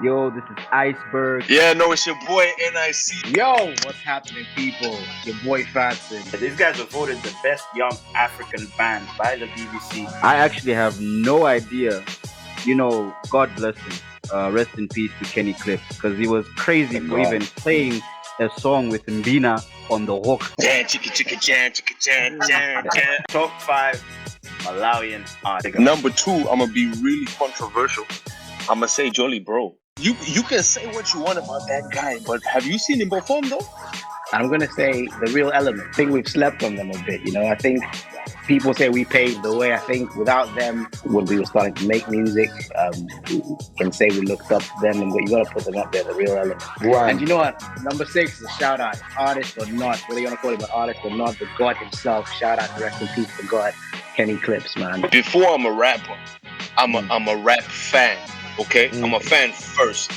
Yo, this is Iceberg. Yeah, no, it's your boy NIC. Yo, what's happening, people? Your boy FADSON. These guys were voted the best young African band by the BBC. I actually have no idea. God bless him. Rest in peace to Kenny Cliff, because he was crazy for even playing a song with Mbina on the hook. Top 5 Malawian artists. Number 2, I'm gonna be really controversial. I'm gonna say Jolly Bro. You can say what you want about that guy, but have you seen him perform though? I'm gonna say the real element. I think we've slept on them a bit. I think people say we paved the way. I think without them, when we were starting to make music, we can say we looked up to them, and you gotta put them up there, the real element. Right. And you know what? Number 6 is a shout out, artist or not, whether you wanna call him an artist or not, the God himself. Shout out, rest in peace to God, Kenny Clips, man. Before I'm a rapper, I'm a rap fan. Okay, I'm a fan first,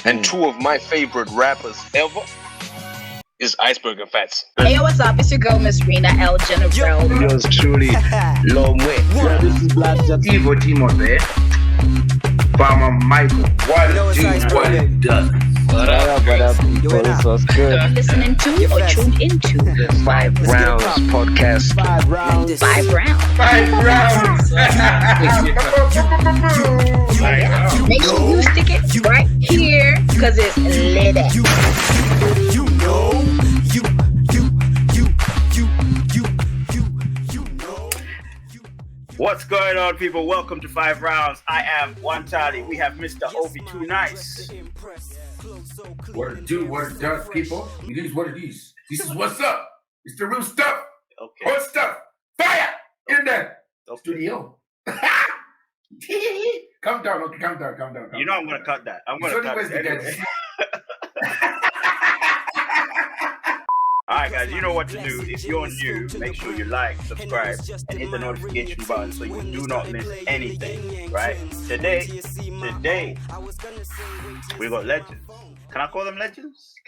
and 2 of my favorite rappers ever is Iceberg and FADSON. Hey, what's up? It's your girl, Miss Rena L. General. Yours truly, Lomwe. Yeah, this is Black Jet. Evo Timothy, Farmer Michael. What it does. What up, people? This was good. Listening to or tuned into The 5 Rounds podcast. 5 rounds. 5 Rounds. 5 rounds. Make sure you stick it right here because it's lit. What's going on, people? Welcome to 5 Rounds. I am One Tally. We have Mr. Obi Too Nice. What it do, what it does, people. It is what it is. This is what's up. It's the real stuff. Okay. Hot stuff. Fire in there. Okay. Studio. Calm down, okay, calm down. You know I'm going to cut that. I'm going to cut it anyway. Alright guys, you know what to do. If you're new, make sure you like, subscribe, and hit the notification button so you do not miss anything, right? Today, we got legends. Can I call them legends?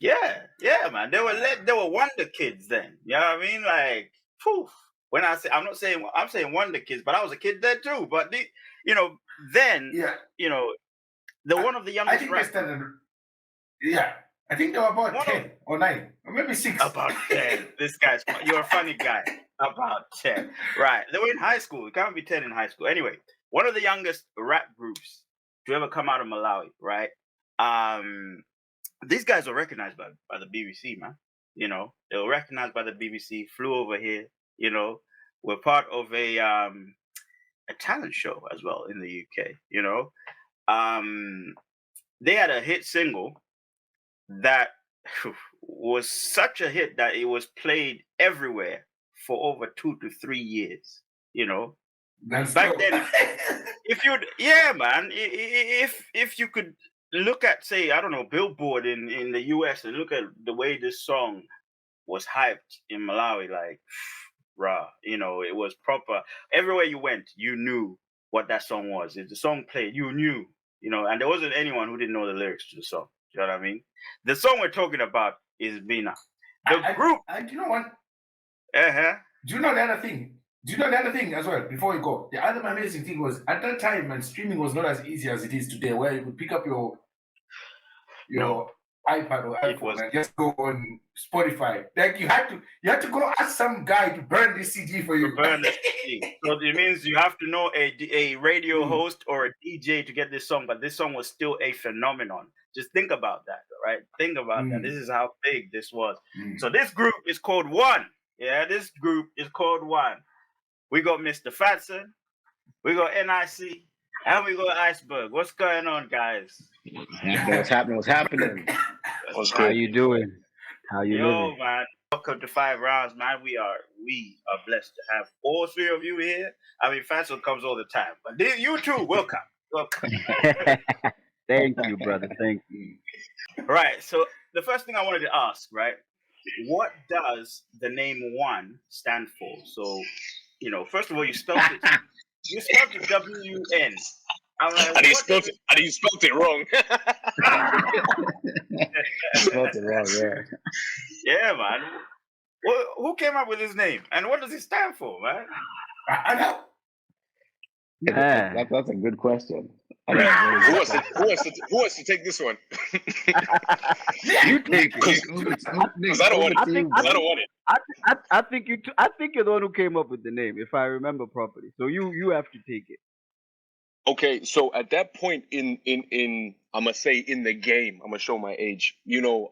Yeah, man. They were wonder kids then. You know what I mean? Like, phew. When I say, I'm saying wonder kids, but I was a kid then too. But then, they're one of the youngest. I think they started. Yeah. I think they were about 10 or 9 or maybe 6. About 10. This guy's, you're a funny guy. About 10. Right. They were in high school. It can't be 10 in high school. Anyway, one of the youngest rap groups to ever come out of Malawi, right? These guys were recognized by the BBC, man. They were recognized by the BBC, flew over here, were part of a talent show as well in the UK, They had a hit single that was such a hit that it was played everywhere for over 2 to 3 years. That's Back dope. then, if you could look at, say, I don't know, Billboard in the US and look at the way this song was hyped in Malawi, like, rah, it was proper. Everywhere you went, you knew what that song was. If the song played, you knew, and there wasn't anyone who didn't know the lyrics to the song. You know what I mean? The song we're talking about is Mbina. The group. Do you know what? Uh-huh. Do you know the other thing? Do you know the other thing as well? Before you go, the other amazing thing was at that time, and streaming was not as easy as it is today, where you could pick up your iPad or iPhone and just go on Spotify. Like you had to go ask some guy to burn this CD for you. Burn the CD. So it means you have to know a radio host or a DJ to get this song, but this song was still a phenomenon. Just think about that, right? Think about that. This is how big this was. So this group is called WUN. Yeah, this group is called WUN. We got Mr. FADSON, we got NIC, and we got Iceberg. What's going on, guys? What's happening? How you doing? How you living? Man. Welcome to 5 Rounds, man. We are blessed to have all 3 of you here. I mean, FADSON comes all the time, but you too, welcome. Thank you, brother. Thank you. Right. So the first thing I wanted to ask, right? What does the name WUN stand for? So, first of all, you spelled it. You spelled it WUN. I'm like, And you spelled it wrong. Spelled it wrong, yeah. Yeah, man. Well, who came up with his name, and what does it stand for, man? I know. That's a good question. I'm like, Who wants to take this one? You take it. Because I don't want it. I think I don't want it. I think you. I think you're the one who came up with the name, if I remember properly. So you have to take it. Okay, so at that point in I'm gonna say in the game, I'm gonna show my age. You know,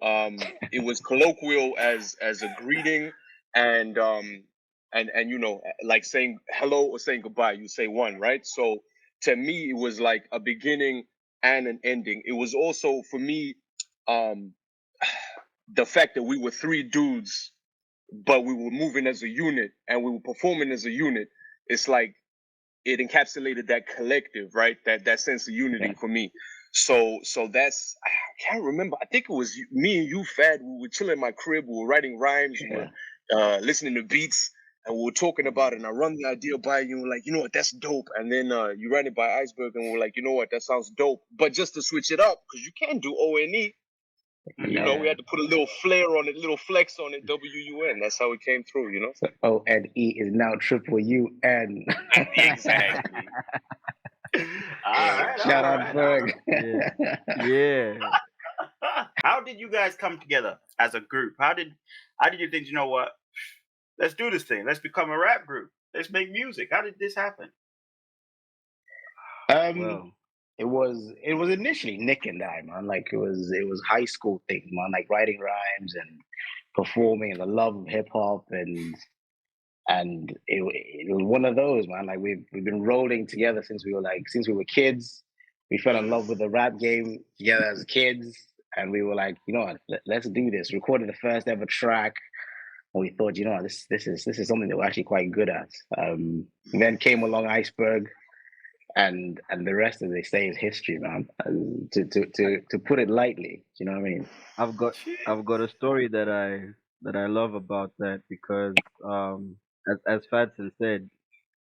it was colloquial as a greeting, and you know, like saying hello or saying goodbye. You say one, right? So to me, it was like a beginning and an ending. It was also for me, the fact that we were three dudes, but we were moving as a unit and we were performing as a unit. It's like it encapsulated that collective, right? That sense of unity for me. So that's, I can't remember. I think it was me and you, Fad. We were chilling in my crib. We were writing rhymes. We were listening to beats, and we were talking about it. And I run the idea by you, and we're like, you know what, that's dope. And then you ran it by Iceberg, and we're like, you know what, that sounds dope. But just to switch it up, because you can't do O-N-E. You know, we had to put a little flair on it, little flex on it, W-U-N. That's how it came through, you know? So O-N-E is now triple U-N. Exactly. Shout out, Berg. Yeah. How did you guys come together as a group? How did you think, you know what? Let's do this thing. Let's become a rap group. Let's make music. How did this happen? Well, it was initially Nick and I, man. Like it was high school thing, man. Like writing rhymes and performing and the love of hip hop and it was one of those, man. Like we've been rolling together since we were kids. We fell in love with the rap game together as kids, and we were like, you know what, let's do this. Recorded the first ever track, and we thought, you know what, this is something that we're actually quite good at. Then came along Iceberg, and the rest, as they say, is history, man. To put it lightly, you know what I mean? I've got a story that I love about that because as FADSON said,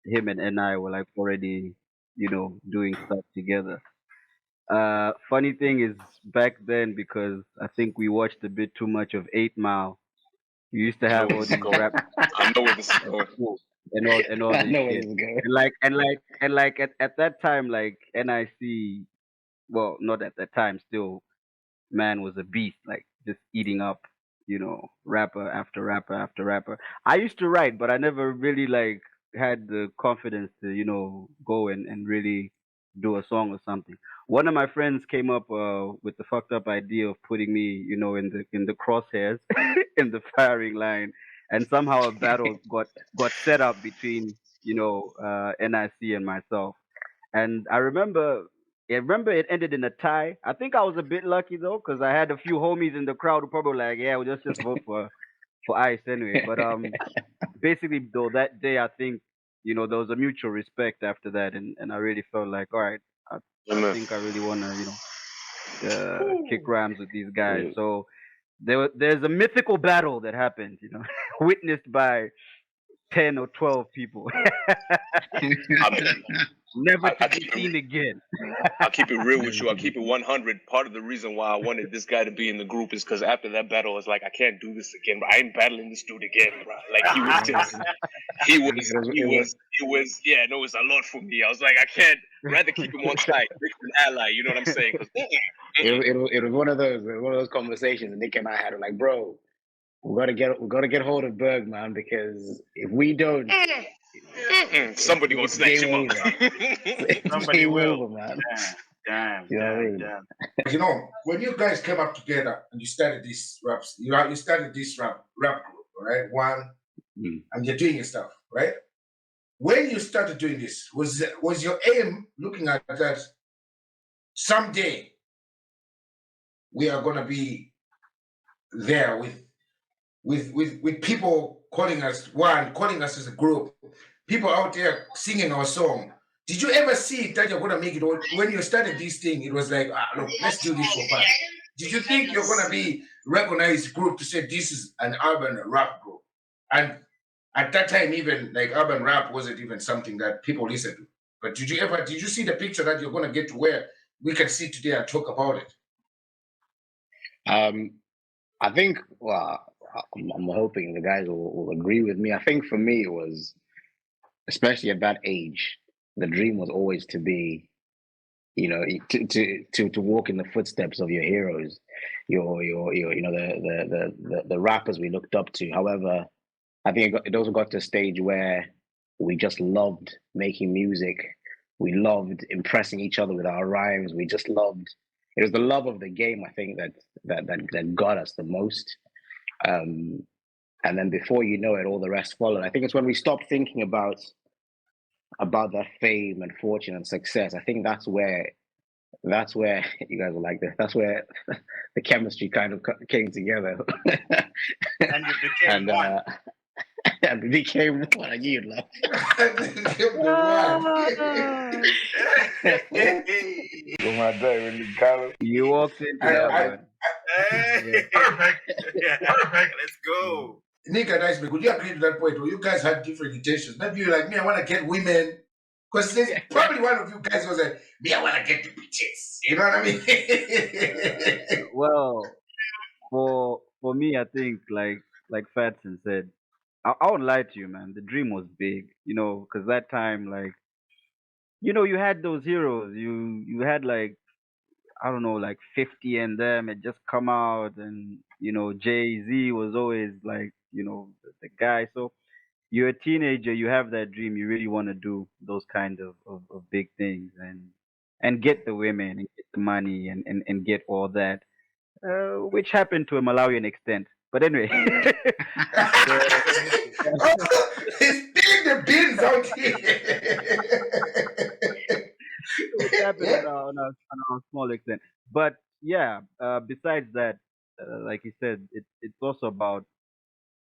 him and I were like already, you know, doing stuff together. Funny thing is back then, because I think we watched a bit too much of 8 Mile. We used to have all these rap I know where this is going. and all I this know where shit. this is going. And like at that time, like NIC, well, not at that time, still, man was a beast, like just eating up, you know, rapper after rapper after rapper. I used to write, but I never really like had the confidence to, you know, go and really do a song or something. One of my friends came up with the fucked up idea of putting me, you know, in the crosshairs in the firing line, and somehow a battle got set up between, you know, NIC and myself. And I remember it ended in a tie. I think I was a bit lucky though, because I had a few homies in the crowd who probably were like, yeah, we'll just vote for Ice anyway. But basically though, that day I think, you know, there was a mutual respect after that, and I really felt like, all right, I think I really wanna, you know, kick rhymes with these guys. So there's a mythical battle that happened, you know, witnessed by 10 or 12 people. Never to be seen again. I'll keep it real with you. I'll keep it 100. Part of the reason why I wanted this guy to be in the group is because after that battle, I was like, I can't do this again. But I ain't battling this dude again, bro. Like he was just, yeah, no, it was a lot for me. I was like, I can't. Rather keep him on side, make him an ally. You know what I'm saying? It was one of those conversations that Nick and I had. Like, bro, we gotta get hold of Berg, man, because if we don't, somebody gonna snatch him up. Somebody will, over, man. Damn. You know, when you guys came up together and you started this raps, you started this rap group, right? And you're doing your stuff, right? When you started doing this, was your aim looking at that someday we are gonna be there with people calling us as a group, people out there singing our song? Did you ever see that you're gonna make it? Or when you started this thing, it was like, look, let's do this for fun. Did you think you're gonna be recognized group to say this is an urban rap group? And at that time, even like urban rap wasn't even something that people listened to. But did you see the picture that you're gonna get to where we can sit today and talk about it? I think, well, I'm hoping the guys will agree with me. I think for me, it was, especially at that age, the dream was always to be you know, to walk in the footsteps of your heroes, your you know, the rappers we looked up to. However, I think it also got to a stage where we just loved making music. We loved impressing each other with our rhymes. We just loved. It was the love of the game, I think, that got us the most. And then before you know it, all the rest followed. I think it's when we stopped thinking about that fame and fortune and success. I think that's where you guys are like this. That's where the chemistry kind of came together. And you became and one. and we became one. And you'd laugh. Oh my day, really got You walked into that one. Perfect. Let's go. Nick and Iceberg, would you agree to that point where you guys had different intentions? Maybe you're like, me, I want to get women. Because probably one of you guys was like, me, I want to get the bitches. You know what I mean? Well, for me, I think like FADSON said, I won't lie to you, man. The dream was big, you know, because that time, like, you know, you had those heroes. You had like, I don't know, like 50 and them had just come out, and you know, Jay-Z was always like, you know, the guy. So you're a teenager, you have that dream, you really want to do those kind of big things, and get the women and get the money, and get all that, which happened to a Malawian extent. But anyway, He's big the bins out here. which happened on a small extent. But yeah, besides that, like you said, it's also about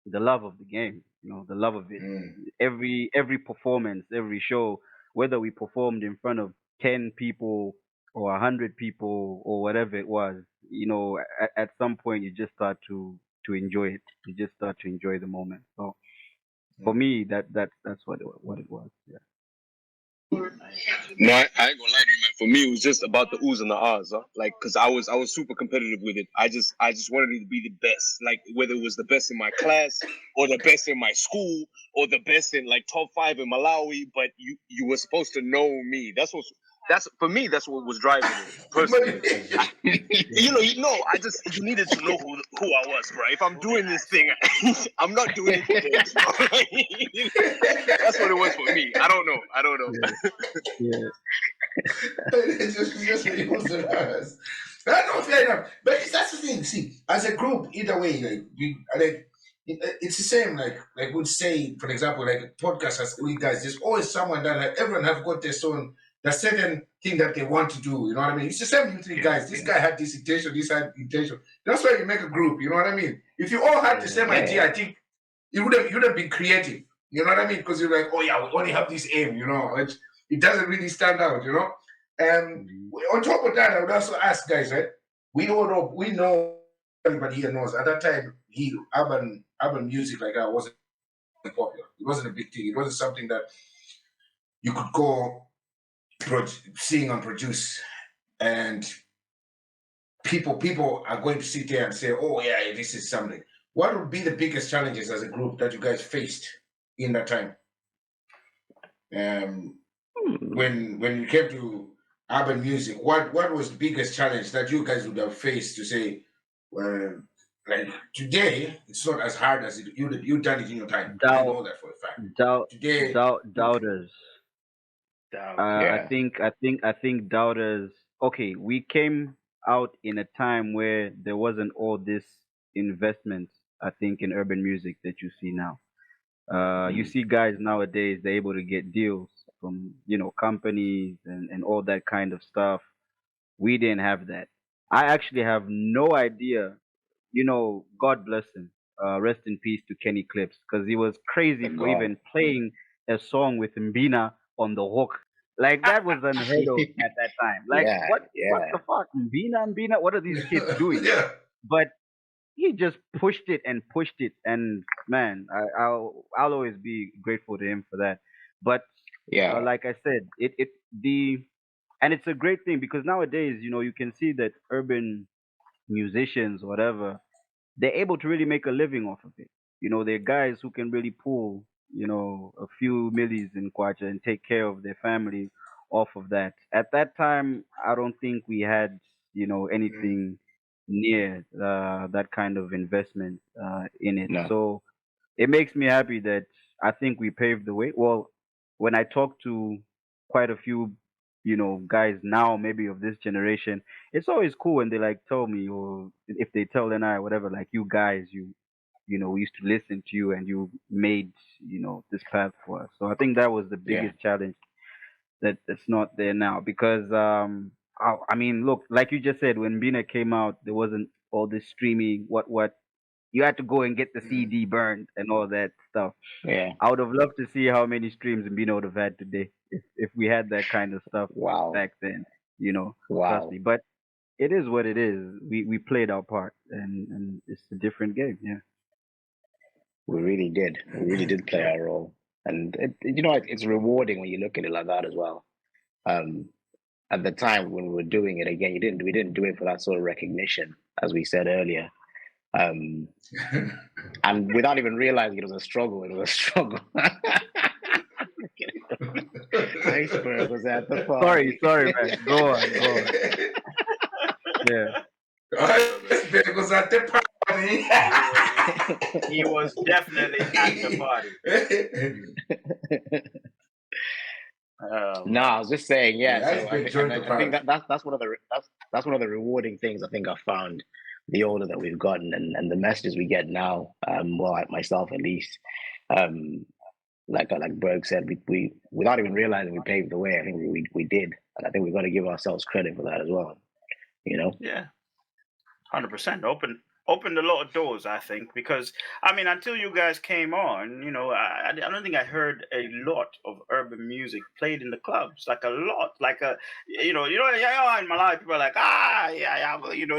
the love of the game, you know, the love of it. Every performance, every show, whether we performed in front of 10 people or 100 people or whatever it was, you know, at some point you just start to enjoy it. You just start to enjoy the moment. So for me, that's what it was. Yeah. No, I ain't gonna lie to you, man. For me, it was just about the oohs and the ahs, huh? Like, cause I was super competitive with it. I just wanted it to be the best. Like, whether it was the best in my class, or the best in my school, or the best in like top 5 in Malawi. But you were supposed to know me. That's for me. That's what was driving it personally. You know. You needed to know who I was, bro. If I'm doing this thing, I'm not doing it for this, bro. That's what it was for me. I don't know. Yeah. It's just what it was us. That's not fair enough. But that's the thing. See, as a group, either way, it's the same. Like we'd say, for example, like a podcast as we guys. There's always someone everyone have got their own, the certain thing that they want to do. You know what I mean? It's the same with you guys. This guy had this intention. This had intention. That's why you make a group. You know what I mean? If you all had the same idea, I think you would have been creative. You know what I mean? Because you're like, oh yeah, we only have this aim. You know, it doesn't really stand out. You know. On top of that, I would also ask guys, right? We know everybody here knows at that time urban music like that wasn't popular. It wasn't a big thing. It wasn't something that you could go sing and produce, and people are going to sit there and say, oh yeah, this is something. What would be the biggest challenges as a group that you guys faced in that time? When you came to urban music, what was the biggest challenge that you guys would have faced to say, well, like today, it's not as hard as you've done it in your time. I know that for a fact. Today, Doubters. Yeah. I think doubters. Okay, we came out in a time where there wasn't all this investment. I think in urban music that you see now. You see guys nowadays they're able to get deals from, you know, companies and all that kind of stuff. We didn't have that. I actually have no idea. You know, God bless him. Rest in peace to Kenny Clips, because he was crazy for even playing a song with Mbina on the hook. Like that was unheard of at that time. Like what the fuck? Mbina, what are these kids doing? yeah. But he just pushed it, and man, I'll always be grateful to him for that. But like I said, and it's a great thing because nowadays, you know, you can see that urban musicians, whatever, they're able to really make a living off of it. You know, they're guys who can really pull, you know, a few millies in kwacha and take care of their family, off of that. At that time, I don't think we had, anything near that kind of investment in it. No. So it makes me happy that I think we paved the way. Well, when I talk to quite a few, guys now, maybe of this generation, it's always cool when they like tell me, or if they tell and I whatever, like you guys, we used to listen to you and you made, this path for us. So I think that was the Yeah. biggest challenge that's not there now because I mean, look, like you just said, when Mbina came out, there wasn't all this streaming. What you had to go and get the CD burned and all that stuff. Yeah. I would have loved to see how many streams Mbina would have had today if we had that kind of stuff Wow. back then. Trust Wow. me. But it is what it is. We played our part, and it's a different game. Yeah. We really did. We really did play our role, and it's rewarding when you look at it like that as well. At the time when we were doing it again, we didn't do it for that sort of recognition, as we said earlier. And without even realizing it was a struggle, Iceberg was at the party. Sorry, man. Go on. Yeah. Iceberg was at the party. He was definitely at the party. No, I was just saying, yeah. So I think that's one of the rewarding things I think I found the older that we've gotten and the messages we get now. Well, like myself at least. Like Berg said, we without even realizing we paved the way. I think we did, and I think we've got to give ourselves credit for that as well. Yeah, 100%. Opened a lot of doors, I think, because I mean, until you guys came on, I don't think I heard a lot of urban music played in the clubs, like a lot, like in Malawi, people are like,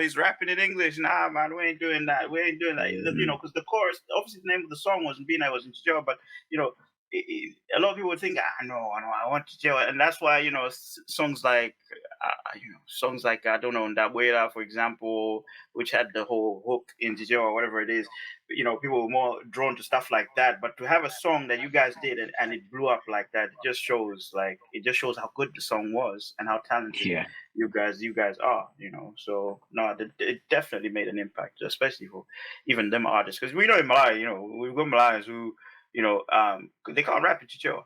he's rapping in English. Nah, man, we ain't doing that. Because the chorus, obviously, the name of the song was Mbina, was in Joe, but a lot of people would think, I want to jail, and that's why songs like I don't know, Ndabwera, for example, which had the whole hook in jail or whatever it is. People were more drawn to stuff like that. But to have a song that you guys did and it blew up like that, it just shows how good the song was and how talented you guys are. So no, it definitely made an impact, especially for even them artists, because we know in Malawi, we've got Malawians who they can't rap in Chicho,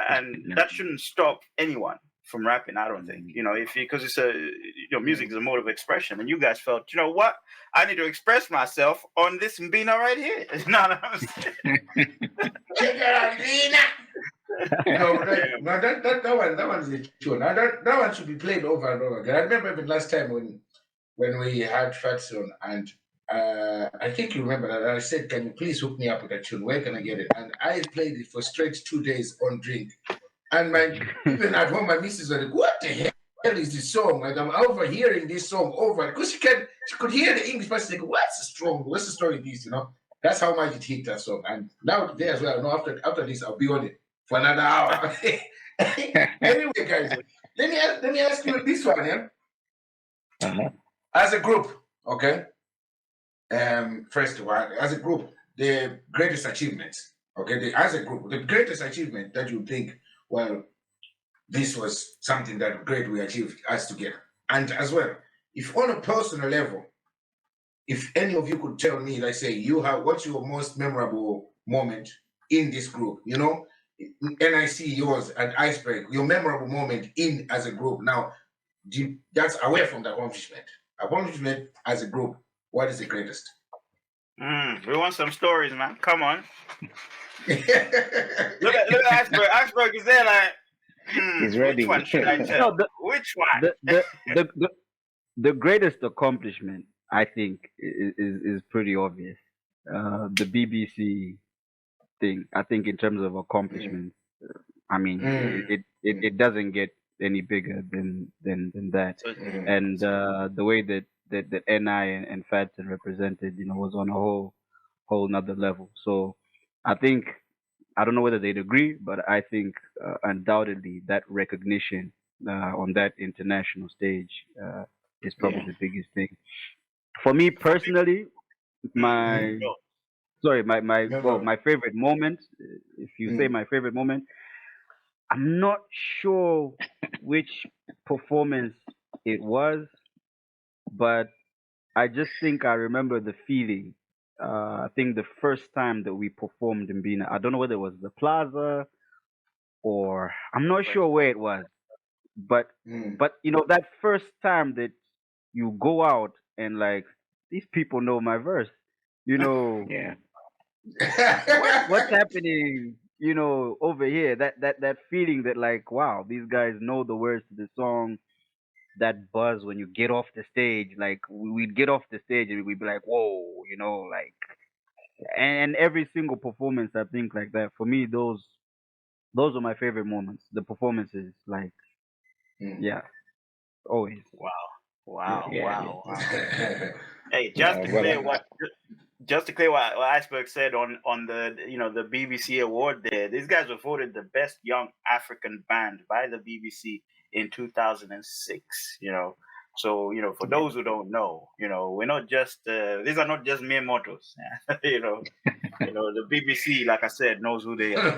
and that shouldn't stop anyone from rapping. I don't think, because it's music is a mode of expression, and you guys felt, what, I need to express myself on this Mbina right here. Check it out, Mbina. No, that one is a tune. Now that one should be played over and over again. I remember even last time when we had FADSON and. I think you remember that I said, "Can you please hook me up with that tune? Where can I get it?" And I played it for straight 2 days on drink. And even at home, my missus was like, "What the hell is this song?" Like I'm overhearing this song over because she could hear the English, but she's like, "What's the story of this?" That's how much it hit that song. And now today as well. No, after this, I'll be on it for another hour. Anyway, guys, let me ask you this one, yeah. Uh-huh. As a group, okay. First of all, as a group, the greatest achievements, okay, as a group, the greatest achievement that you think, well, this was something that great we achieved us together. And as well, if on a personal level, if any of you could tell me, like say, what's your most memorable moment in this group, and I see yours and Iceberg, your memorable moment as a group. Now, that's away from the accomplishment as a group. What is the greatest? We want some stories, man. Come on. Look at Iceberg. Iceberg is there like, he's ready. Which one should I tell? Which one? The greatest accomplishment, I think, is pretty obvious. The BBC thing. I think in terms of accomplishments, I mean, it doesn't get any bigger than that. And the way that NI and FADSON represented, was on a whole nother level. So I think, I don't know whether they'd agree, but I think undoubtedly that recognition on that international stage is probably the biggest thing. For me personally, my favorite moment, if you say my favorite moment, I'm not sure which performance it was, but I just think I remember the feeling. I think the first time that we performed in Mbina, I don't know whether it was the Plaza or I'm not sure where it was, but Mm. that first time that you go out and like these people know my verse, you know Yeah. what's happening, over here. That feeling that like wow, these guys know the words to the song. That buzz when you get off the stage, like we'd get off the stage and we'd be like, whoa, like, and every single performance, I think like that. For me, those are my favorite moments. The performances, like, Mm. yeah, always. Yeah. Wow. Hey, Yeah, well, just to clear what Iceberg said on the the BBC award there, these guys were voted the best young African band by the BBC in 2006. So for those who don't know, we're not just these are not just mere mortals. The BBC, like I said, knows who they are.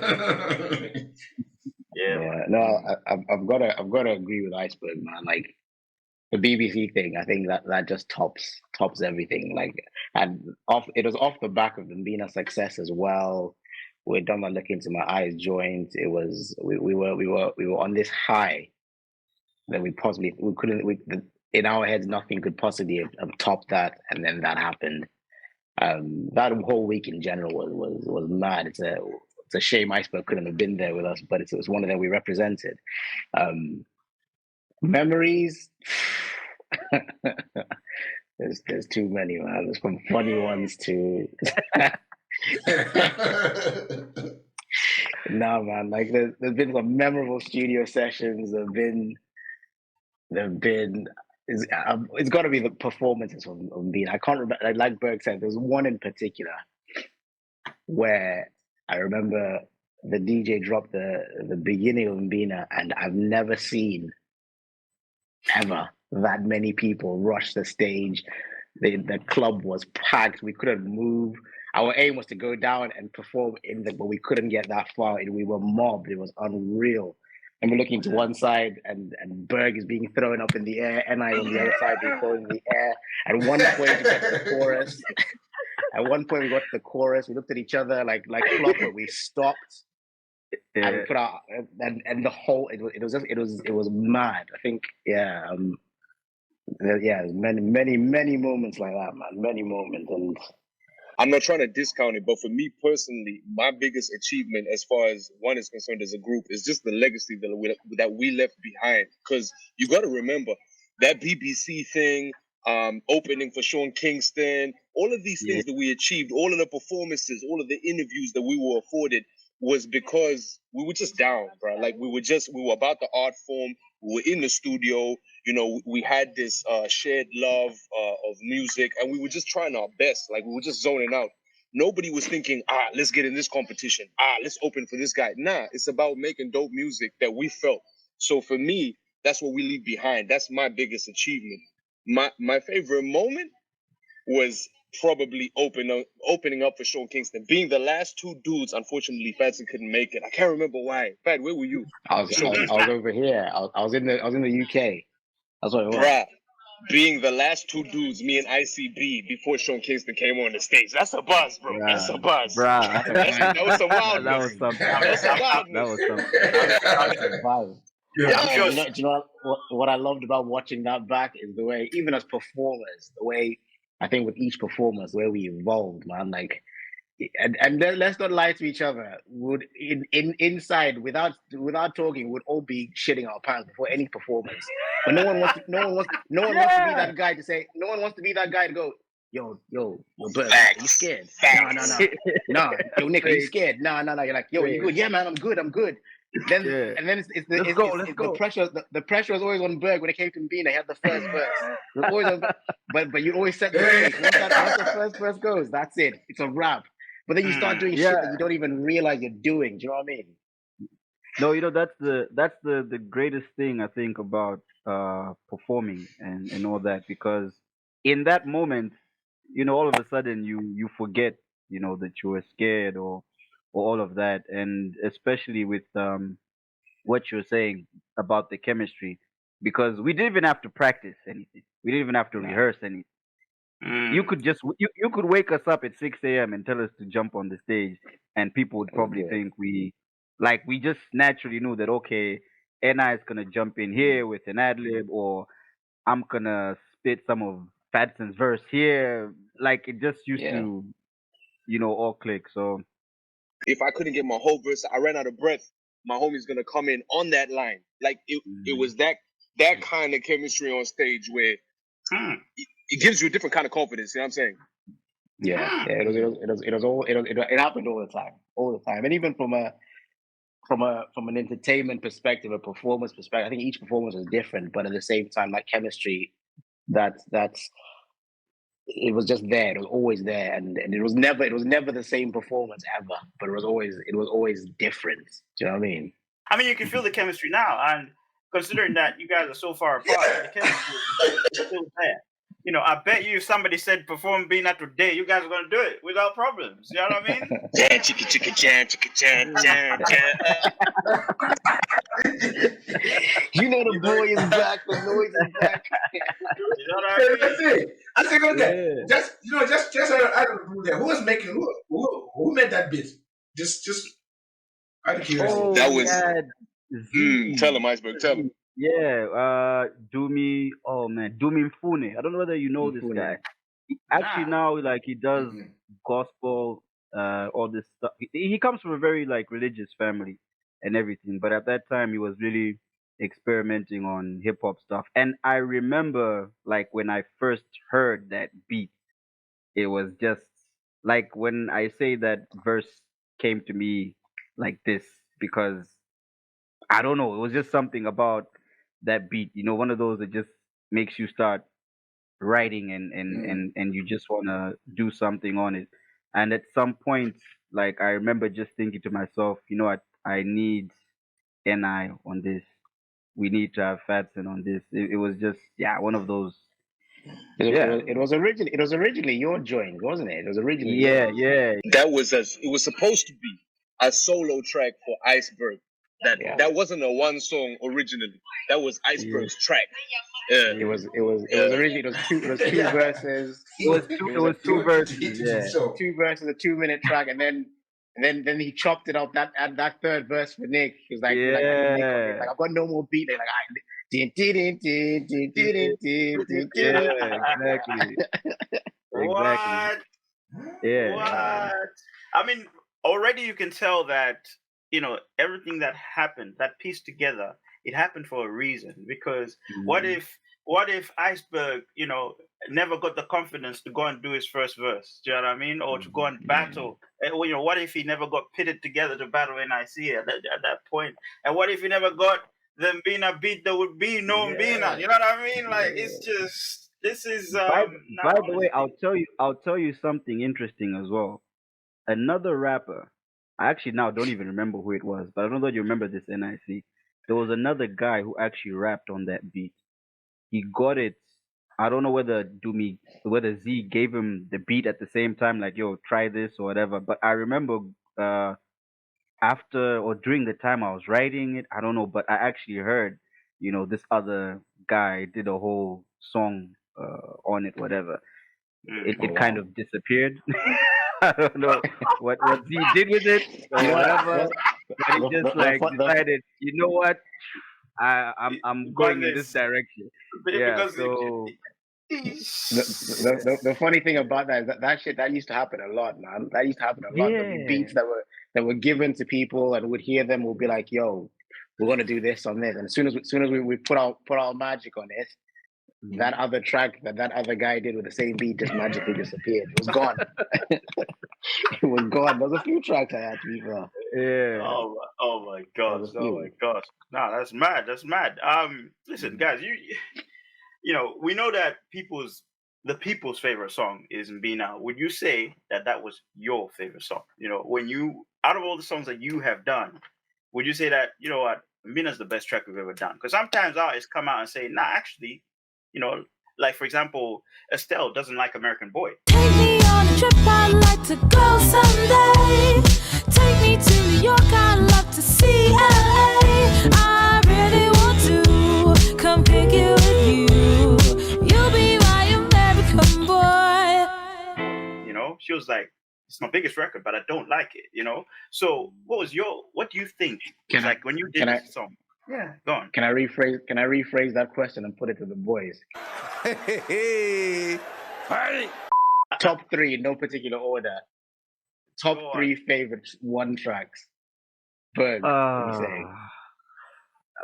Yeah, man. yeah. No, I've got to agree with Iceberg, man. Like the BBC thing, I think that just tops everything. Like, and it was off the back of the Mbina success as well. We done that look into my eyes joint. It was we were on this high that we couldn't in our heads nothing could possibly have topped that, and then that happened. That whole week in general was mad. It's a shame Iceberg couldn't have been there with us, but it was one of them we represented. Memories. There's too many, man. There's from funny ones to no, man. Like there's been some memorable studio sessions. There've been it's got to be the performances from Bean. I can't remember. Like Berg said, there's one in particular where I remember the DJ dropped the beginning of Mbina, and I've never seen ever that many people rush the stage. The club was packed. We couldn't move. Our aim was to go down and perform but we couldn't get that far. And we were mobbed. It was unreal. And we're looking to one side, and Berg is being thrown up in the air, and I on the other side being thrown in the air. At one point, we got to the chorus. At one point, we got to the chorus. We looked at each other like clockwork. We stopped and we put out, and the whole it was mad. I think many moments like that, man. Many moments, and I'm not trying to discount it, but for me personally, my biggest achievement as far as WUN is concerned as a group is just the legacy that we left behind. Because you got to remember that BBC thing, opening for Sean Kingston, all of these things that we achieved, all of the performances, all of the interviews that we were afforded was because we were just down, bro. Like we were about the art form. We were in the studio. We had this shared love of music, and we were just trying our best. Like we were just zoning out. Nobody was thinking, let's get in this competition. Let's open for this guy. Nah, it's about making dope music that we felt. So for me, that's what we leave behind. That's my biggest achievement. My favorite moment was probably opening up for Sean Kingston. Being the last two dudes, unfortunately, FADSON couldn't make it. I can't remember why. Fad, where were you? I was over here. I was in the UK. That's what it was. Bruh, being the last two dudes, me and ICB, before Sean Kingston came on the stage. That's a buzz, bro. Bruh. That's a buzz. Bruh. That was some wildness. That was something. That's some wildness. That was something. Vibe. Yeah. Do you know what I loved about watching that back is the way, even as performers, the way I think with each performance, the way we evolved, man. Like, and let's not lie to each other. Would inside without talking, would all be shitting our pants before any performance. But no one wants to be that guy to say. No one wants to be that guy to go. Yo, Bert, are you scared? No. Yo, Nick, are you scared? No. You're like, yo, you good? Yeah, man, I'm good. Then and then it's the pressure. The pressure was always on Berg when it came to Mbina. He had the first verse. It was always on, but you always set the pace. Once the first verse goes, that's it. It's a wrap. But then you start doing shit that you don't even realize you're doing. Do you know what I mean? No, that's the greatest thing I think about performing and all that, because in that moment, all of a sudden you forget, that you were scared or all of that, and especially with what you're saying about the chemistry, because we didn't even have to practice anything. We didn't even have to rehearse anything. You could just you could wake us up at 6 a.m. and tell us to jump on the stage, and people would probably think we just naturally knew that, okay, Ni is gonna jump in here with an ad lib, or I'm gonna spit some of FADSON's verse here. Like, it just used to, all click. So If I couldn't get my whole verse, I ran out of breath. My homie's gonna come in on that line. Like it was that kind of chemistry on stage where it gives you a different kind of confidence. You know what I'm saying? Yeah. It happened all the time, and even from an entertainment perspective, a performance perspective, I think each performance was different, but at the same time, like chemistry, that's it was just there. It was always there, and it was never the same performance ever. But it was always different. Do you know what I mean? I mean, you can feel the chemistry now, and considering that you guys are so far apart, the chemistry is still there. You know, I bet you if somebody said perform Mbina today, you guys are gonna do it without problems. You know what I mean? Jam, chicka, chicka, jam, chicka, jam, jam, jam. You know the boy is back, the noise is back. You know what I mean? That's it. I think okay. Just out of the blue there. Who was making who made that beat? Just out of curiosity. Oh, That was tell him, Iceberg, tell him. Yeah, Dumi. Oh man, Dumi Mfune. I don't know whether you know this guy. Actually, now like he does gospel, all this stuff. He comes from a very like religious family and everything, but at that time he was really experimenting on hip hop stuff. And I remember like when I first heard that beat, it was just like when I say that verse came to me like this, because I don't know, it was just something about that beat, one of those that just makes you start writing and you just want to do something on it. And at some point, like I remember just thinking to myself, I need Ni on this. We need to have FADSON on this. It was just one of those. It was originally your joint, wasn't it? It was originally That was it was supposed to be a solo track for Iceberg. That wasn't a one song originally. That was Iceberg's track. It was originally two verses. It was two verses. 2 verses, a 2-minute track, and then he chopped it up that third verse for Nick. He was like, like I've got no more beat. Like exactly. What? Yeah. What? I mean, already you can tell that everything that happened, that pieced together, it happened for a reason. Because what if Iceberg, never got the confidence to go and do his first verse? Do you know what I mean? Or to go and battle? What if he never got pitted together to battle NIC at that point? And what if he never got the Mbina beat? There would be no Mbina. You know what I mean? Like, it's just, this is. By the way, I'll tell you something interesting as well. Another rapper, I actually now don't even remember who it was, but I don't know if you remember this, NIC. There was another guy who actually rapped on that beat. He got it. I don't know whether Z gave him the beat at the same time, like, yo, try this or whatever. But I remember after or during the time I was writing it, I don't know, but I actually heard, this other guy did a whole song on it, whatever. It kind of disappeared. I don't know what Z did with it or whatever. But he just decided, you know what? I'm going in this direction. So the funny thing about that is that shit that used to happen a lot, man. That used to happen a lot. There'd be beats that were given to people, and would hear them, would be like, "Yo, we're gonna do this on this." And as soon as we put our magic on it, that other track that other guy did with the same beat just magically disappeared. It was gone. It was gone. There was a few tracks I had to be fair. Yeah. Oh my gosh. Oh my gosh. Nah, that's mad. That's mad. Listen, guys, we know that the people's favorite song is Mbina. Would you say that was your favorite song? When you, out of all the songs that you have done, would you say that, what, Mbina's the best track we've ever done? Because sometimes artists come out and say, nah, actually, like for example, Estelle doesn't like American Boy. Take me on a trip, I'd like to go someday. Take me me to New York, I'd love to see LA. I really want to come pick it with you. You'll be my American boy. You know, she was like, it's my biggest record, but I don't like it, you know? So what do you think? Like when you did this song? Yeah, go on. Can I rephrase that question and put it to the boys? Top 3 in no particular order. Top 3 favorite WUN tracks. Berg, what do you say?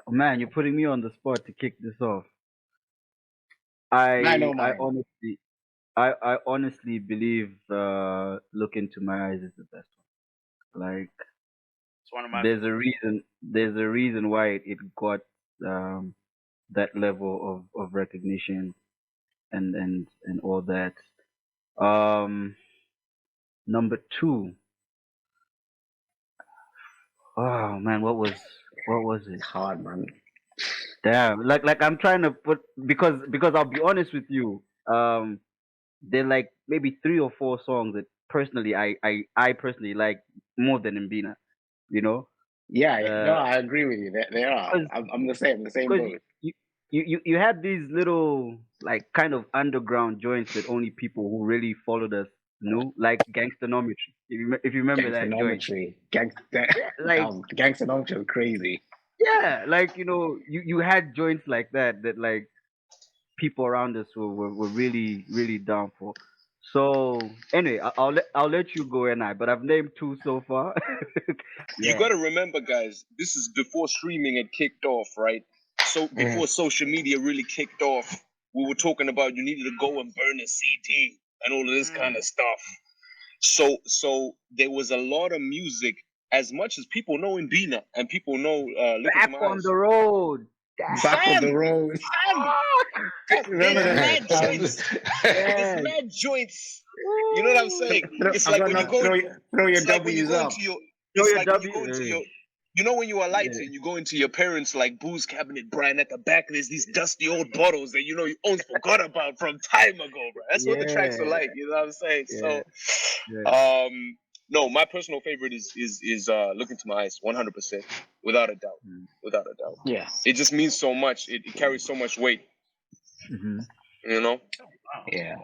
Man, you're putting me on the spot to kick this off. I honestly believe Look Into My Eyes is the best one. Like, it's one of my there's a reason why it got that level of recognition and all that. Number 2. Oh man, what was it? It's hard, man. Damn, like I'm trying to put because I'll be honest with you. There are like maybe 3 or 4 songs that personally I personally like more than Mbina. You know? Yeah, no, I agree with you. They are. I'm the same boat. You had these little like kind of underground joints that only people who really followed us knew, like Gangstonometry. If you remember that joint. Gangstonometry was crazy. Yeah, like you had joints like that like people around us were really really down for. So anyway, I'll let you go, but I've named 2 so far. You got to remember, guys, this is before streaming had kicked off, right? So before social media really kicked off, we were talking about you needed to go and burn a CD and all of this kind of stuff. So there was a lot of music. As much as people know Mbina and people know Back on the Road. Back on the road. Remember that? There's mad joints. You know what I'm saying? It's like when you go throw your W's up. You know when you are lighting, you go into your parents' like booze cabinet, Brian. At the back, there's these dusty old bottles that you almost forgot about from time ago, bro. That's what the tracks are like. You know what I'm saying? So, no, my personal favorite is Look Into My Eyes, 100%, without a doubt, without a doubt. Yeah, it just means so much. It carries so much weight. Mm-hmm. You know. Yeah,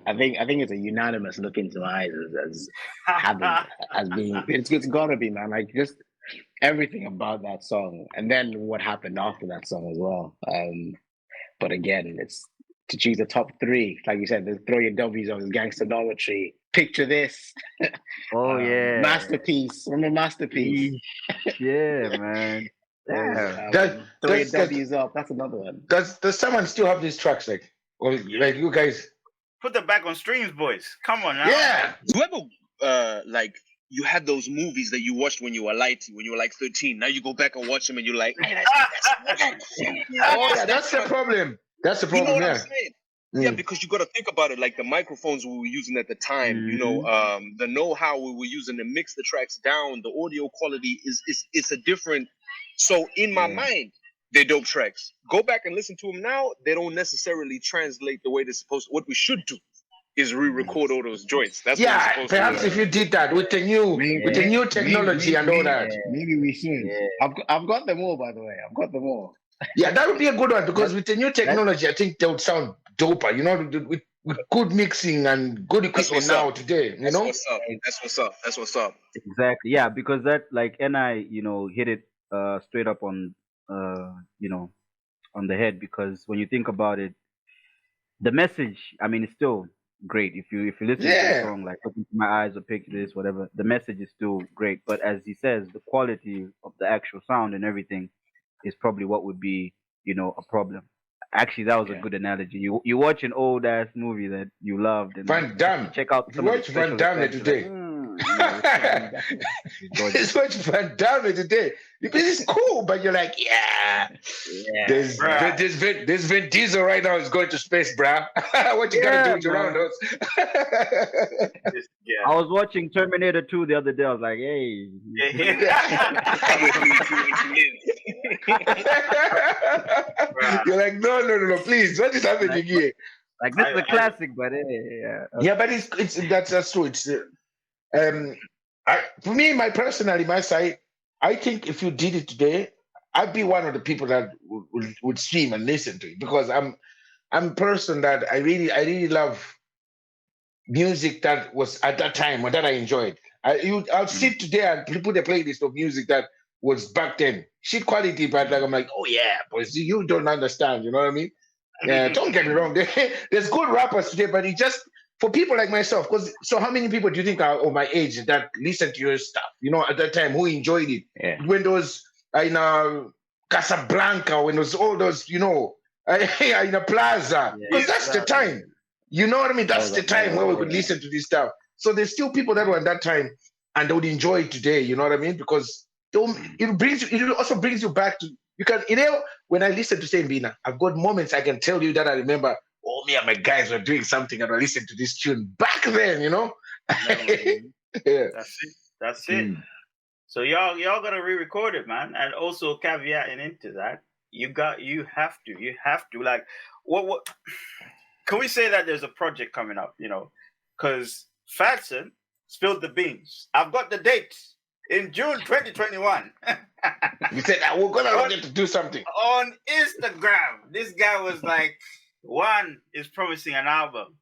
I think it's a unanimous Look Into My Eyes as being it's gotta be, man. Like just everything about that song, and then what happened after that song as well. But again, it's to choose the top 3, like you said, throw your W's on Gangstonometry. Picture This. Oh yeah, Masterpiece. Remember Masterpiece? Yeah, man. Throw your W's up. That's another one. Does someone still have these tracks or like you guys? Put them back on streams, boys. Come on now. Yeah. You ever like you had those movies that you watched when you were when you were like 13. Now you go back and watch them and you're like, hey, that's the problem. That's the problem. You know what I'm saying? Yeah, because you got to think about it. Like the microphones we were using at the time, the know-how we were using to mix the tracks down, the audio quality is a different. So in my mind, they're dope tracks. Go back and listen to them now. They don't necessarily translate the way they're supposed to. What we should do is re-record all those joints. That's what we're supposed perhaps to do. If you did that with the new technology and all that. Maybe we should. Yeah. I've got them all, by the way. I've got them all. Yeah, that would be a good one because with the new technology, I think they would sound doper. With good mixing and good equipment now today. That's what's up. Exactly. Yeah, because that like hit it straight up on on the head, because when you think about it, the message, I mean, it's still great. If you listen to the song, like Look Into My Eyes or Picture This, whatever, the message is still great. But as he says, the quality of the actual sound and everything is probably what would be, a problem. Actually, that was a good analogy. You watch an old ass movie that you loved and Van Damme. Check out some watch Van Damme today. It's watch Van Damme today because it's cool, but you're like, there's Vin Diesel right now is going to space, bruh. What you gotta do with your round us? I was watching Terminator 2 the other day. I was like, hey. You're like, no, please. What is happening here? Like this is a classic, but yeah, but it's that's true. It's For me, my side, I think if you did it today, I'd be one of the people that would stream and listen to it because I'm a person that I really love music that was at that time or that I enjoyed. I'll sit today and put a playlist of music that was back then. Shit quality, but like I'm like, oh yeah, but you don't understand, you know what I mean? Yeah, don't get me wrong. There's good rappers today, but it just for people like myself, because so how many people do you think are of my age that listen to your stuff? You know, at that time, who enjoyed it? Yeah. When those in Casablanca, when those all those, you know, in a plaza, because that's the time. You know what I mean? That's the time where we could listen to this stuff. So there's still people that were at that time and they would enjoy it today. You know what I mean? Because it also brings you back to when I listen to say Mbina, I've got moments I can tell you that I remember. Oh, me and my guys were doing something and I listened to this tune back then. You know? Yeah. That's it. So y'all gotta re-record it, man. And also caveating into that, you have to like what can we say that there's a project coming up, you know? Because FADSON spilled the beans. I've got the dates in June 2021. We said that we're gonna get to do something. On Instagram, this guy was like, WUN is promising an album.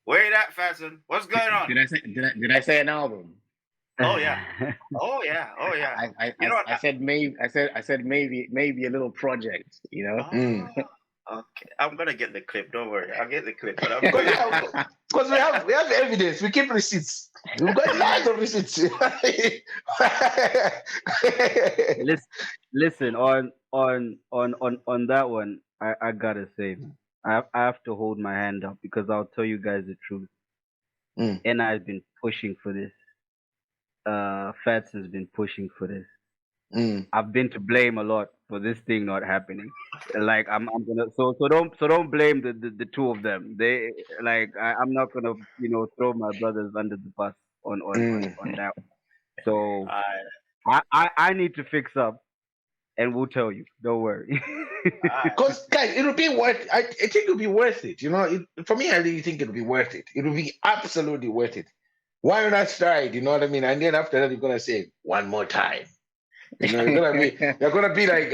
Where you at, FADSON? What's going on? Did I say an album? Oh yeah. Oh yeah. I said maybe. I said maybe a little project. You know. Okay, I'm gonna get the clip. Don't worry, I'll get the clip. Because we have evidence. We keep receipts. We've got lots of receipts. Listen, on that one, I gotta say, man, I have to hold my hand up because I'll tell you guys the truth. And I've been pushing for this. FADSON's been pushing for this. I've been to blame a lot for this thing not happening. Like I'm gonna so don't blame the two of them. They I'm not gonna throw my brothers under the bus on that one. So I need to fix up, and we'll tell you. Don't worry. Because guys, it'll be worth. I think it'll be worth it. You know, for me, I really think it'll be worth it. It'll be absolutely worth it. Why not try it? You know what I mean? And then after that, you're gonna say one more time. You know, you're gonna be like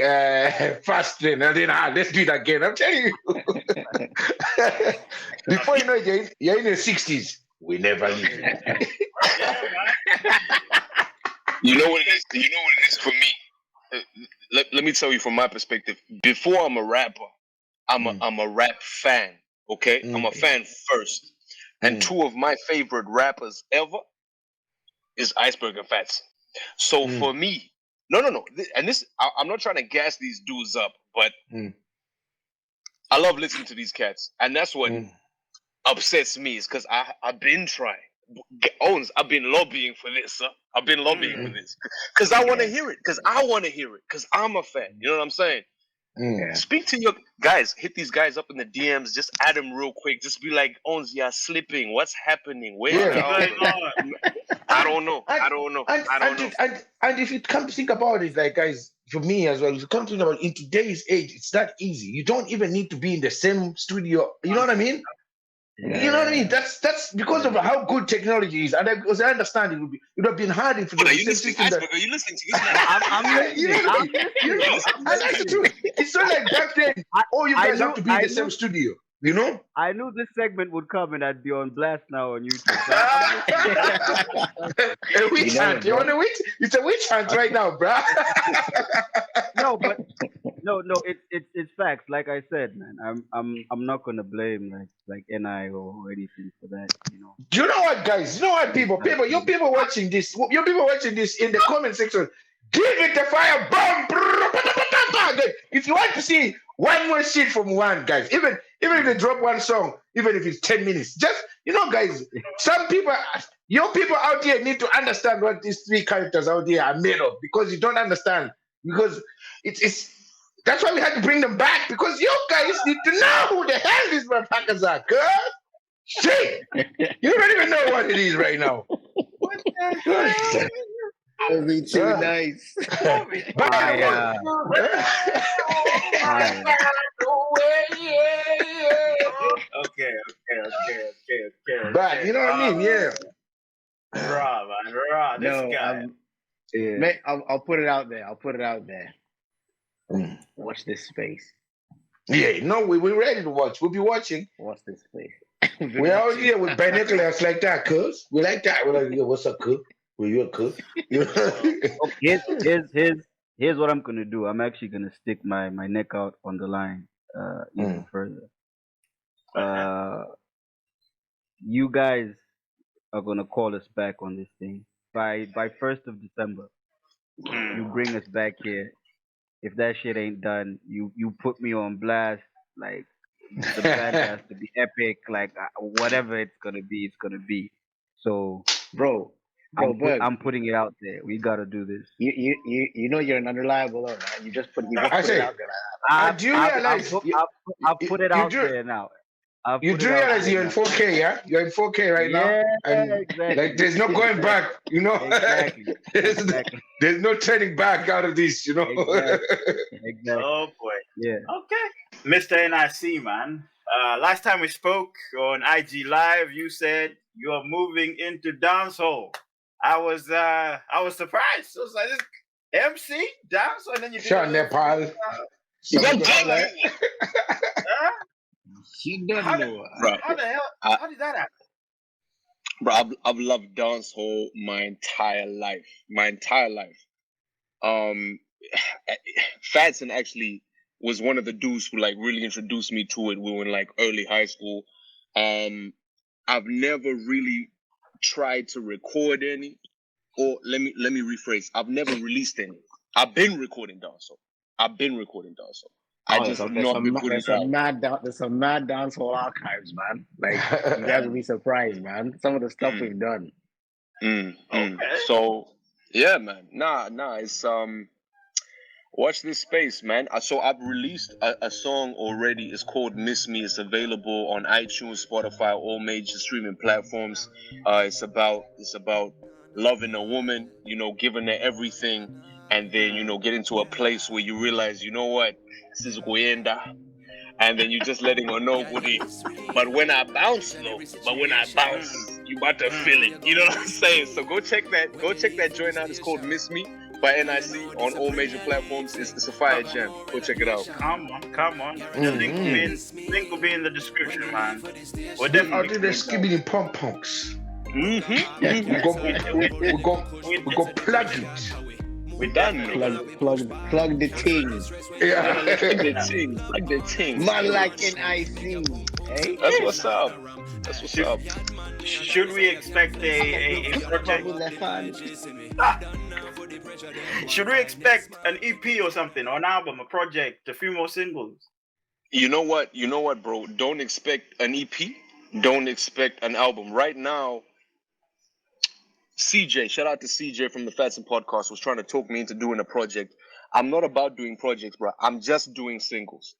fast train, and then let's do it again. I'm telling you. Before you know it, you're in the 60s. We never leave. You know what it is? You know what it is for me? Let me tell you from my perspective. Before I'm a rapper, I'm a rap fan. Okay, I'm a fan first. And two of my favorite rappers ever is Iceberg and FADSON. So for me, no. And this, I'm not trying to gas these dudes up, but I love listening to these cats. And that's what upsets me is because I've been trying. Owens, I've been lobbying for this, sir. I've been lobbying for this. Because I want to hear it. Because I want to hear it. Because I'm a fan. You know what I'm saying? Speak to your guys. Hit these guys up in the DMs. Just add them real quick. Just be like, Owens, you're slipping. What's happening? Where I don't know. And if you come to think about it, like guys, for me as well, if you come to think about it, in today's age, it's that easy. You don't even need to be in the same studio. You know what I mean? Yeah. You know what I mean? That's because of how good technology is, and because I understand it would have been hard if. Are you listening to this? Are you listening to this? And that's the truth. It's not like back then. All you guys have to be in the same studio. You know? I knew this segment would come and I'd be on blast now on YouTube. A witch hunt. You want a witch? It's a witch hunt right now, bruh. No, it's facts. Like I said, man, I'm not gonna blame like NI or anything for that. You know. Do you know what, guys? You know what, people, you people watching this in the comment section. Give it the fire bomb. If you want to see one more shit from WUN, guys, even if they drop one song, even if it's 10 minutes, just guys, some people, your people out here need to understand what these three characters out here are made of, because you don't understand. Because it's that's why we had to bring them back, because you guys need to know who the hell these motherfuckers are, girl. Shit, you don't even know what it is right now. What the hell? That'd be too nice. Okay. But you know what I mean? Yeah. Bruh, man. Rah, this No, guy. Yeah. I'll put it out there. I'll put it out there. Mm. Watch this space. Yeah, no, we're ready to watch. We'll be watching. Watch this space. We're out here with binoculars like that, cuz. We like that. We're like, yo, what's up, cuz? Were you a cuz? Here's what I'm gonna do. I'm actually gonna stick my neck out on the line even further. You guys are gonna call us back on this thing by 1st of December. You bring us back here. If that shit ain't done, you put me on blast. Like the band has to be epic. Like whatever it's gonna be, it's gonna be. So, Bro, Berg, I'm putting it out there. We gotta do this. you know you're an unreliable owner. You just put it out there. Do you realize? I'll put it out there now. You do realize you're in 4K, yeah? You're in 4K right now. And exactly. like there's no going back, you know. Exactly. There's no turning back out of this, you know. Exactly. Oh boy. Yeah. Okay. Mr. NIC, man. Last time we spoke on IG Live, you said you are moving into dancehall. I was surprised. I was like, this MC dancehall, and then you did Sean Nepal. She doesn't know. How the hell? How did that happen? Bro, I've loved dancehall my entire life. FADSON actually was one of the dudes who like really introduced me to it. We were in like early high school. I've never really tried to record any, or let me rephrase. I've never released any. I've been recording dancehall. I just know I've been putting it out. There's some mad dancehall archives, man. Like you guys will be surprised, man. Some of the stuff we've done. Okay. So yeah, man. Nah. It's watch this space, man. So I've released a song already. It's called "Miss Me." It's available on iTunes, Spotify, all major streaming platforms. It's about loving a woman, you know, giving her everything, and then you know getting to a place where you realize, you know what, this is Goyenda, and then you just letting her know what it. But when I bounce, you about to feel it. You know what I'm saying? So go check that joint out. It's called "Miss Me" by NIC on all major platforms. It's a fire jam. Go check it out. Come on. The link will be in the description, man. We're definitely I'll do the skibbity pom punks. We're gonna plug it. We're done. Plug the ting. Yeah. Plug the ting. Man like NIC. Hey? That's what's up. Should we expect a project? Should we expect an EP or something, or an album, a project, a few more singles? You know what, bro? Don't expect an EP. Don't expect an album. Right now, CJ, shout out to CJ from the FADSON podcast, was trying to talk me into doing a project. I'm not about doing projects, bro. I'm just doing singles.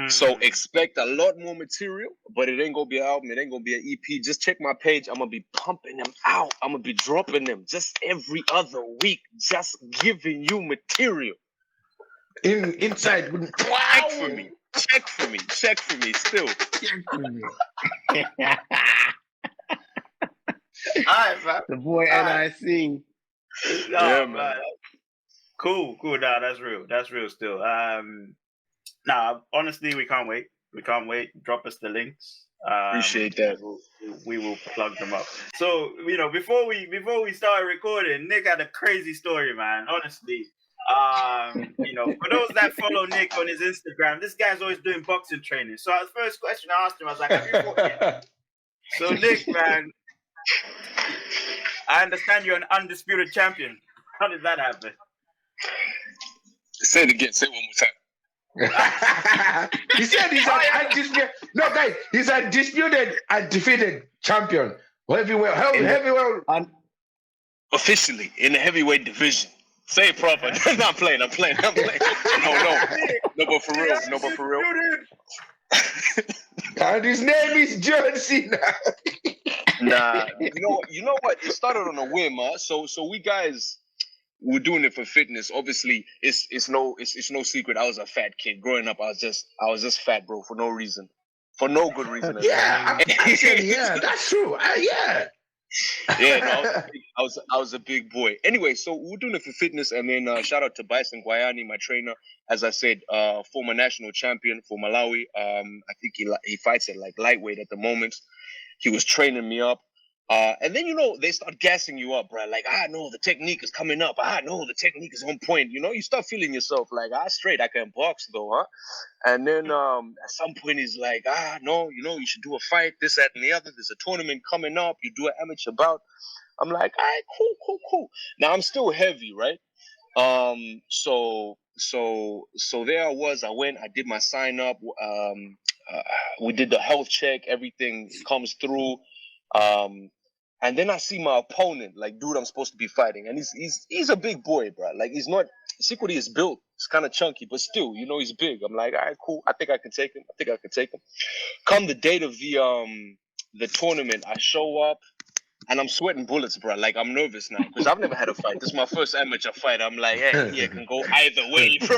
So expect a lot more material, but it ain't gonna be an album. It ain't gonna be an EP. Just check my page. I'm gonna be pumping them out. I'm gonna be dropping them just every other week, just giving you material. Inside. Check for me. Still. Alright, man. The boy NIC. Yeah, man. Cool. Nah, that's real still. Nah, honestly, we can't wait. Drop us the links. Appreciate that. We will plug them up. So, you know, before we started recording, Nick had a crazy story, man. Honestly. You know, for those that follow Nick on his Instagram, this guy's always doing boxing training. So the first question I asked him, I was like, have you fought yet? So Nick, man, I understand you're an undisputed champion. How did that happen? Say it again. Say it one more time. He said he's an undisputed. No, guys, he's a disputed, undefeated champion. Heavyweight. Officially in the heavyweight division. Say it proper. I'm playing. No, but for real. And his name is John Cena. Nah, you know what? It started on a whim, huh? So we guys were doing it for fitness. Obviously, it's no secret. I was a fat kid growing up. I was just fat, bro, for no reason, for no good reason. Yeah, yeah, that's true. Yeah. Yeah, no, I was a big boy. Anyway, so we're doing it for fitness, and then shout out to Bison Guayani, my trainer. As I said, former national champion for Malawi. I think he fights at like lightweight at the moment. He was training me up. And then, they start gassing you up, bro. Like, no, the technique is coming up. No, the technique is on point. You start feeling yourself like, straight, I can box though, huh? And then at some point he's like, no, you should do a fight, this, that, and the other. There's a tournament coming up. You do an amateur bout. I'm like, all right, cool. Now I'm still heavy, right? So there I was. I went, I did my sign up. We did the health check. Everything comes through. And then I see my opponent, like, dude, I'm supposed to be fighting, and he's a big boy, bro. Like, he's not. Secretly is built. It's kind of chunky, but still, he's big. I'm like, all right, cool. I think I can take him. Come the date of the tournament, I show up. And I'm sweating bullets, bro. Like, I'm nervous now because I've never had a fight. This is my first amateur fight. I'm like, hey, it can go either way, bro.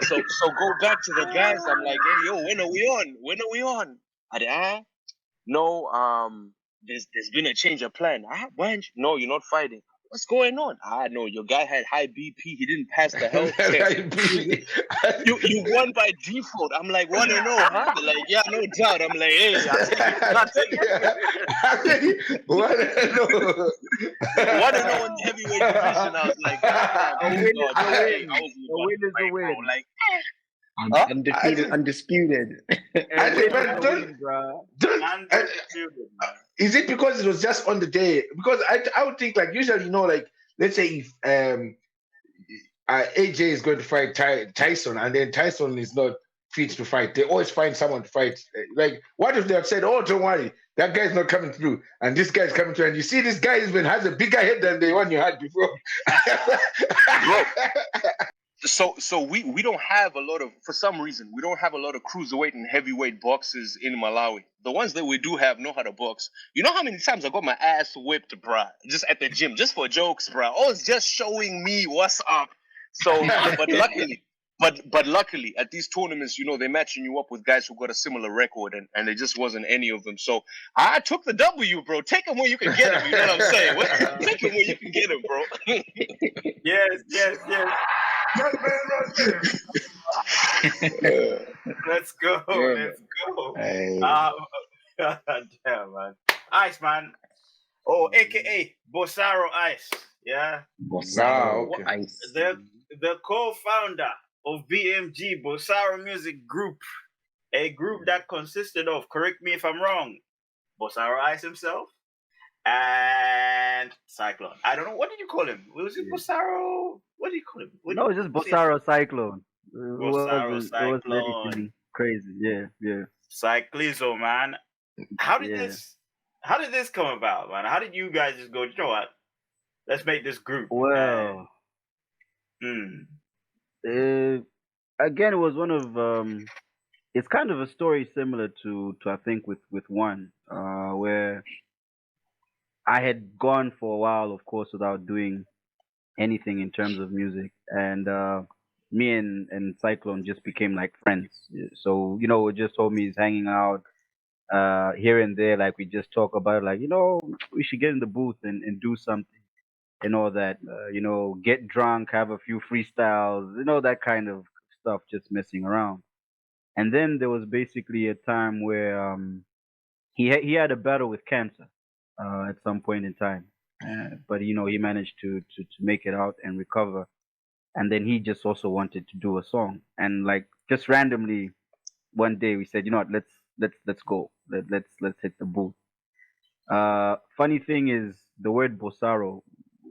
So go back to the guys. I'm like, hey, yo, when are we on? No, there's been a change of plan. When? No, you're not fighting. What's going on? No, your guy had high BP. He didn't pass the health test. You won by default. I'm like, want to know, huh? They're like, yeah, no doubt. I'm like, hey, I take it. Want to know? Want to know in the heavyweight division? I was like, the win. Like, Undisputed. Is it because it was just on the day? Because I would think, like, usually, like, let's say if AJ is going to fight Tyson, and then Tyson is not fit to fight, they always find someone to fight. Like, what if they have said, oh, don't worry, that guy's not coming through, and this guy's coming through, and you see this guy has a bigger head than the one you had before. So we don't have a lot of, for some reason, we don't have a lot of cruiserweight and heavyweight boxers in Malawi. The ones that we do have know how to box. You know how many times I got my ass whipped, bruh, just at the gym, just for jokes, bruh. Oh, it's just showing me what's up. So, but luckily at these tournaments, they're matching you up with guys who got a similar record, and there just wasn't any of them. So I took the W, bro. Take them where you can get them. You know what I'm saying? Take them where you can get them, bro. Yes. Let's go. Hey. Damn, man. Ice, man. Oh, AKA Bossaro Ice. Yeah. Bossaro Ice. The co-founder of BMG, Bossaro Music Group, a group that consisted of, correct me if I'm wrong, Bossaro Ice himself and Cyclone. I don't know, what did you call him? Was it Bossaro? What did you call him? No, it's just Bossaro Cyclone. Bossaro Cyclone. It was anything crazy. Yeah. Cyclizo, man. How did this come about, man? How did you guys just go, you know what? Let's make this group. Well, again, it was one of it's kind of a story similar to I think with WUN, where I had gone for a while, of course, without doing anything in terms of music, and me and Cyclone just became like friends. So we just homies hanging out here and there, like we just talk about it, like we should get in the booth and do something and all that. Get drunk, have a few freestyles, that kind of stuff, just messing around. And then there was basically a time where he had a battle with cancer at some point in time, but he managed to make it out and recover. And then he just also wanted to do a song, and like just randomly one day we said, what, let's go, let's hit the booth. Funny thing is, the word Bossaro,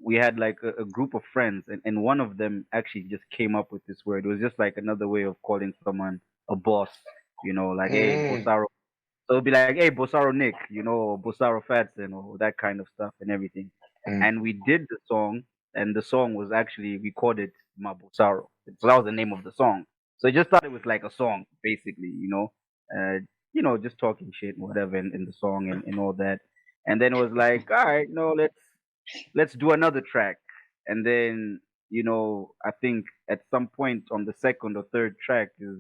we had like a group of friends, and one of them actually just came up with this word. It was just like another way of calling someone a boss, like, hey, Bossaro. So it'd be like, hey, Bossaro Nick, Bossaro FADSON, or that kind of stuff and everything. And we did the song, and the song was actually, we called it Ma Bossaro. So that was the name of the song. So it just started with like a song, basically, just talking shit and whatever in the song and all that. And then it was like, all right, let's do another track. And then, I think at some point on the second or third track is,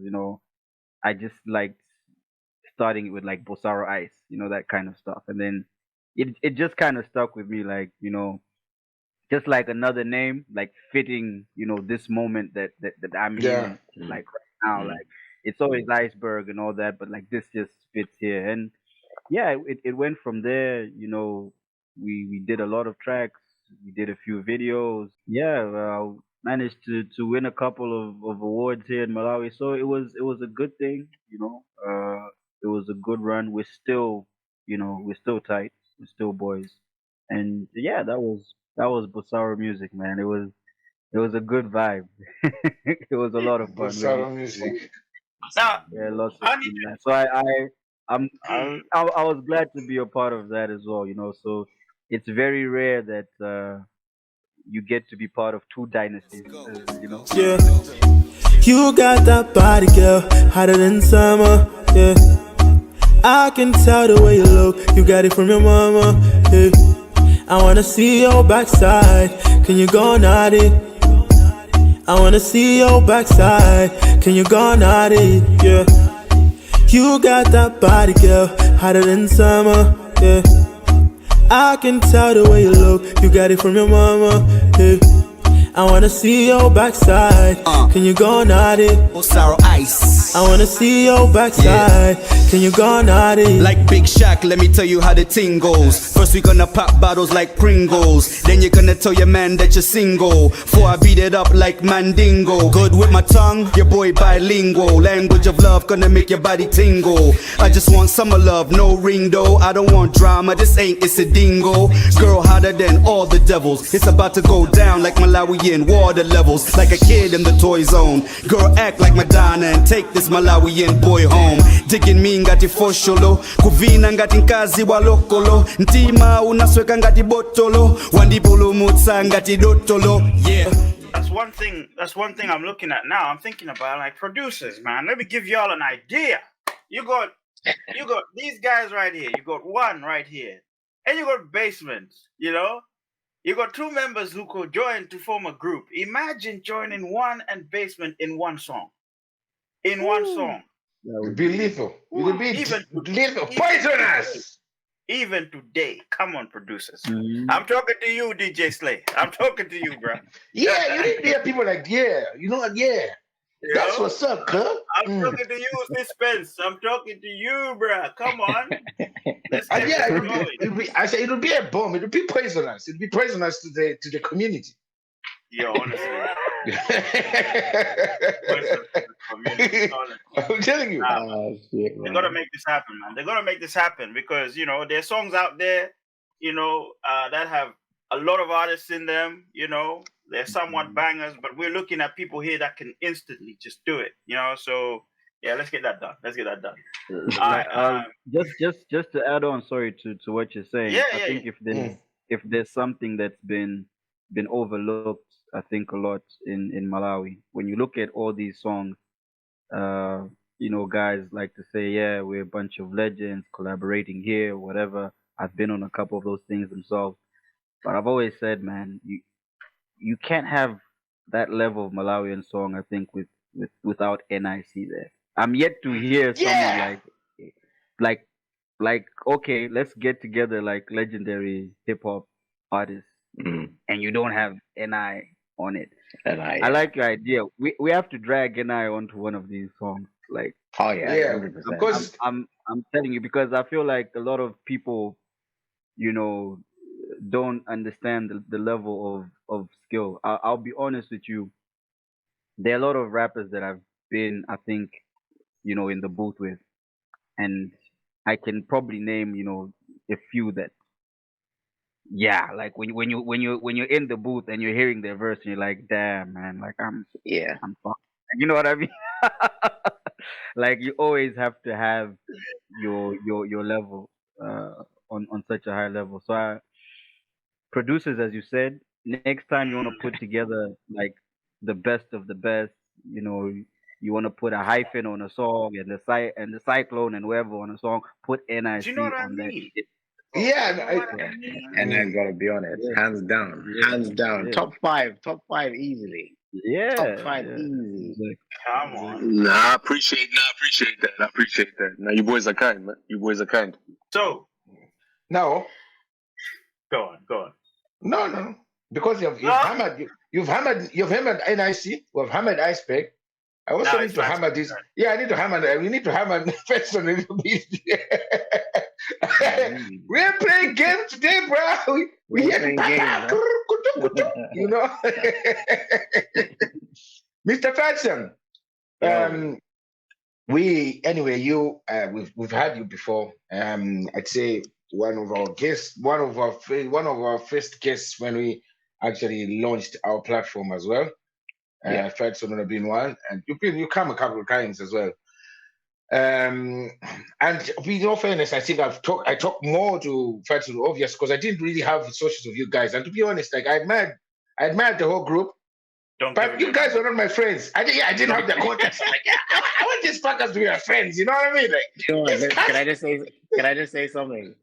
I just liked starting it with like Bossaro Ice, that kind of stuff. And then it just kind of stuck with me, like, just like another name, like fitting, this moment that I'm Yeah. in, like right now. Like it's always iceberg and all that, but like this just fits here. And yeah, it went from there. We did a lot of tracks. We did a few videos. Yeah, managed to win a couple of awards here in Malawi. So it was a good thing. It was a good run. We're still tight. We're still boys. And yeah, that was Bossaro Music, man. It was a good vibe. It was a lot of fun. We had Bossaro Music. Now, lots of I need fun, man. So I was glad to be a part of that as well. So it's very rare that you get to be part of two dynasties. Yeah. You got that body, girl, hotter than summer. Yeah. I can tell the way you look. You got it from your mama. Yeah. I wanna see your backside. Can you go naughty? I wanna see your backside. Can you go naughty? Yeah. You got that body, girl, hotter than summer. Yeah. I can tell the way you look. You got it from your mama. Yeah. I wanna see your backside. Can you go naughty? Bossaro Ice. I wanna see your backside. Can you go naughty? Like Big Shaq, let me tell you how the thing goes. First we gonna pop bottles like Pringles. Then you're gonna tell your man that you're single. Before I beat it up like Mandingo. Good with my tongue, your boy bilingual. Language of love gonna make your body tingle. I just want summer love, no ring though. I don't want drama, this ain't it's a dingo. Girl hotter than all the devils. It's about to go down like Malawian water levels. Like a kid in the toy zone. Girl act like Madonna and take this Malawian boy home. Digging me ngati fosholo. Kuvina ngati nkazi wa lokolo. Ntima unasweka ngati botolo. Wandipulumutsa ngati dotolo. Yeah. That's one thing I'm looking at now. I'm thinking about like producers, man. Let me give y'all an idea. You got these guys right here. You got one right here, and you got Basement. You got two members who could join to form a group. Imagine joining One and Basement in one song. One song. It'd be lethal. It'd be lethal. Poisonous. Even today. Come on, producers. I'm talking to you, DJ Slay. I'm talking to you, bro. Yeah, you need to hear people like, yeah. Yeah. That's what's up, cuz. I'm talking to you, Suspense. I'm talking to you, bro. Come on. Let's get I said it'll be a bomb. It'll be poisonous. It'll be poisonous to the community. Yo, honestly. I'm telling you. They gotta make this happen, man. They gotta make this happen because there's songs out there, that have a lot of artists in them. They're somewhat bangers, but we're looking at people here that can instantly just do it. So yeah, let's get that done. Just to add on, sorry to what you're saying. I think if there's something that's been overlooked, I think a lot in Malawi. When you look at all these songs, guys like to say, yeah, we're a bunch of legends collaborating here, whatever. I've been on a couple of those things themselves, but I've always said, man, you can't have that level of Malawian song, I think, without NIC there. I'm yet to hear someone like okay, let's get together like legendary hip hop artists, and you don't have NI on it. I like your idea. We have to drag NI onto one of these songs. Like, oh yeah, 100%. Because I'm telling you, because I feel like a lot of people, don't understand the level of skill. I'll be honest with you. There are a lot of rappers that I've been, I think, in the booth with, and I can probably name, a few that, yeah, like when you're in the booth and you're hearing their verse and you're like, damn, man, like I'm fucked. You know what I mean? Like you always have to have your level on such a high level. So producers, as you said, next time you want to put together like the best of the best, you want to put a hyphen on a song and the cyclone and whoever on a song, put NIC Do you know what I on mean? that shit. And I gotta be honest, hands down, Yeah. top five easily. Yeah, Top 5 yeah. easy. Exactly. Come on. I appreciate that. I appreciate that. Now you boys are kind, man. You boys are kind. So No, go on. no. Because you've hammered you've hammered NIC, we've hammered Iceberg. I also Now need it's to hammer this. Yeah, I need to hammer. We need to hammer first on a little bit. We're playing games today, bro. We We're here playing to games, you know. Mr. FADSON, we've had you before. I'd say one of our first guests when we actually launched our platform as well. FADSON would have been one, and you come a couple of times as well. And with all fairness, I think I talk more to FADSON, obvious, because I didn't really have socials of you guys. And to be honest, like I admired the whole group. But you guys were not my friends. I didn't have the contacts. I'm like, I want these fuckers to be my friends. You know what I mean? Like, can I just say something?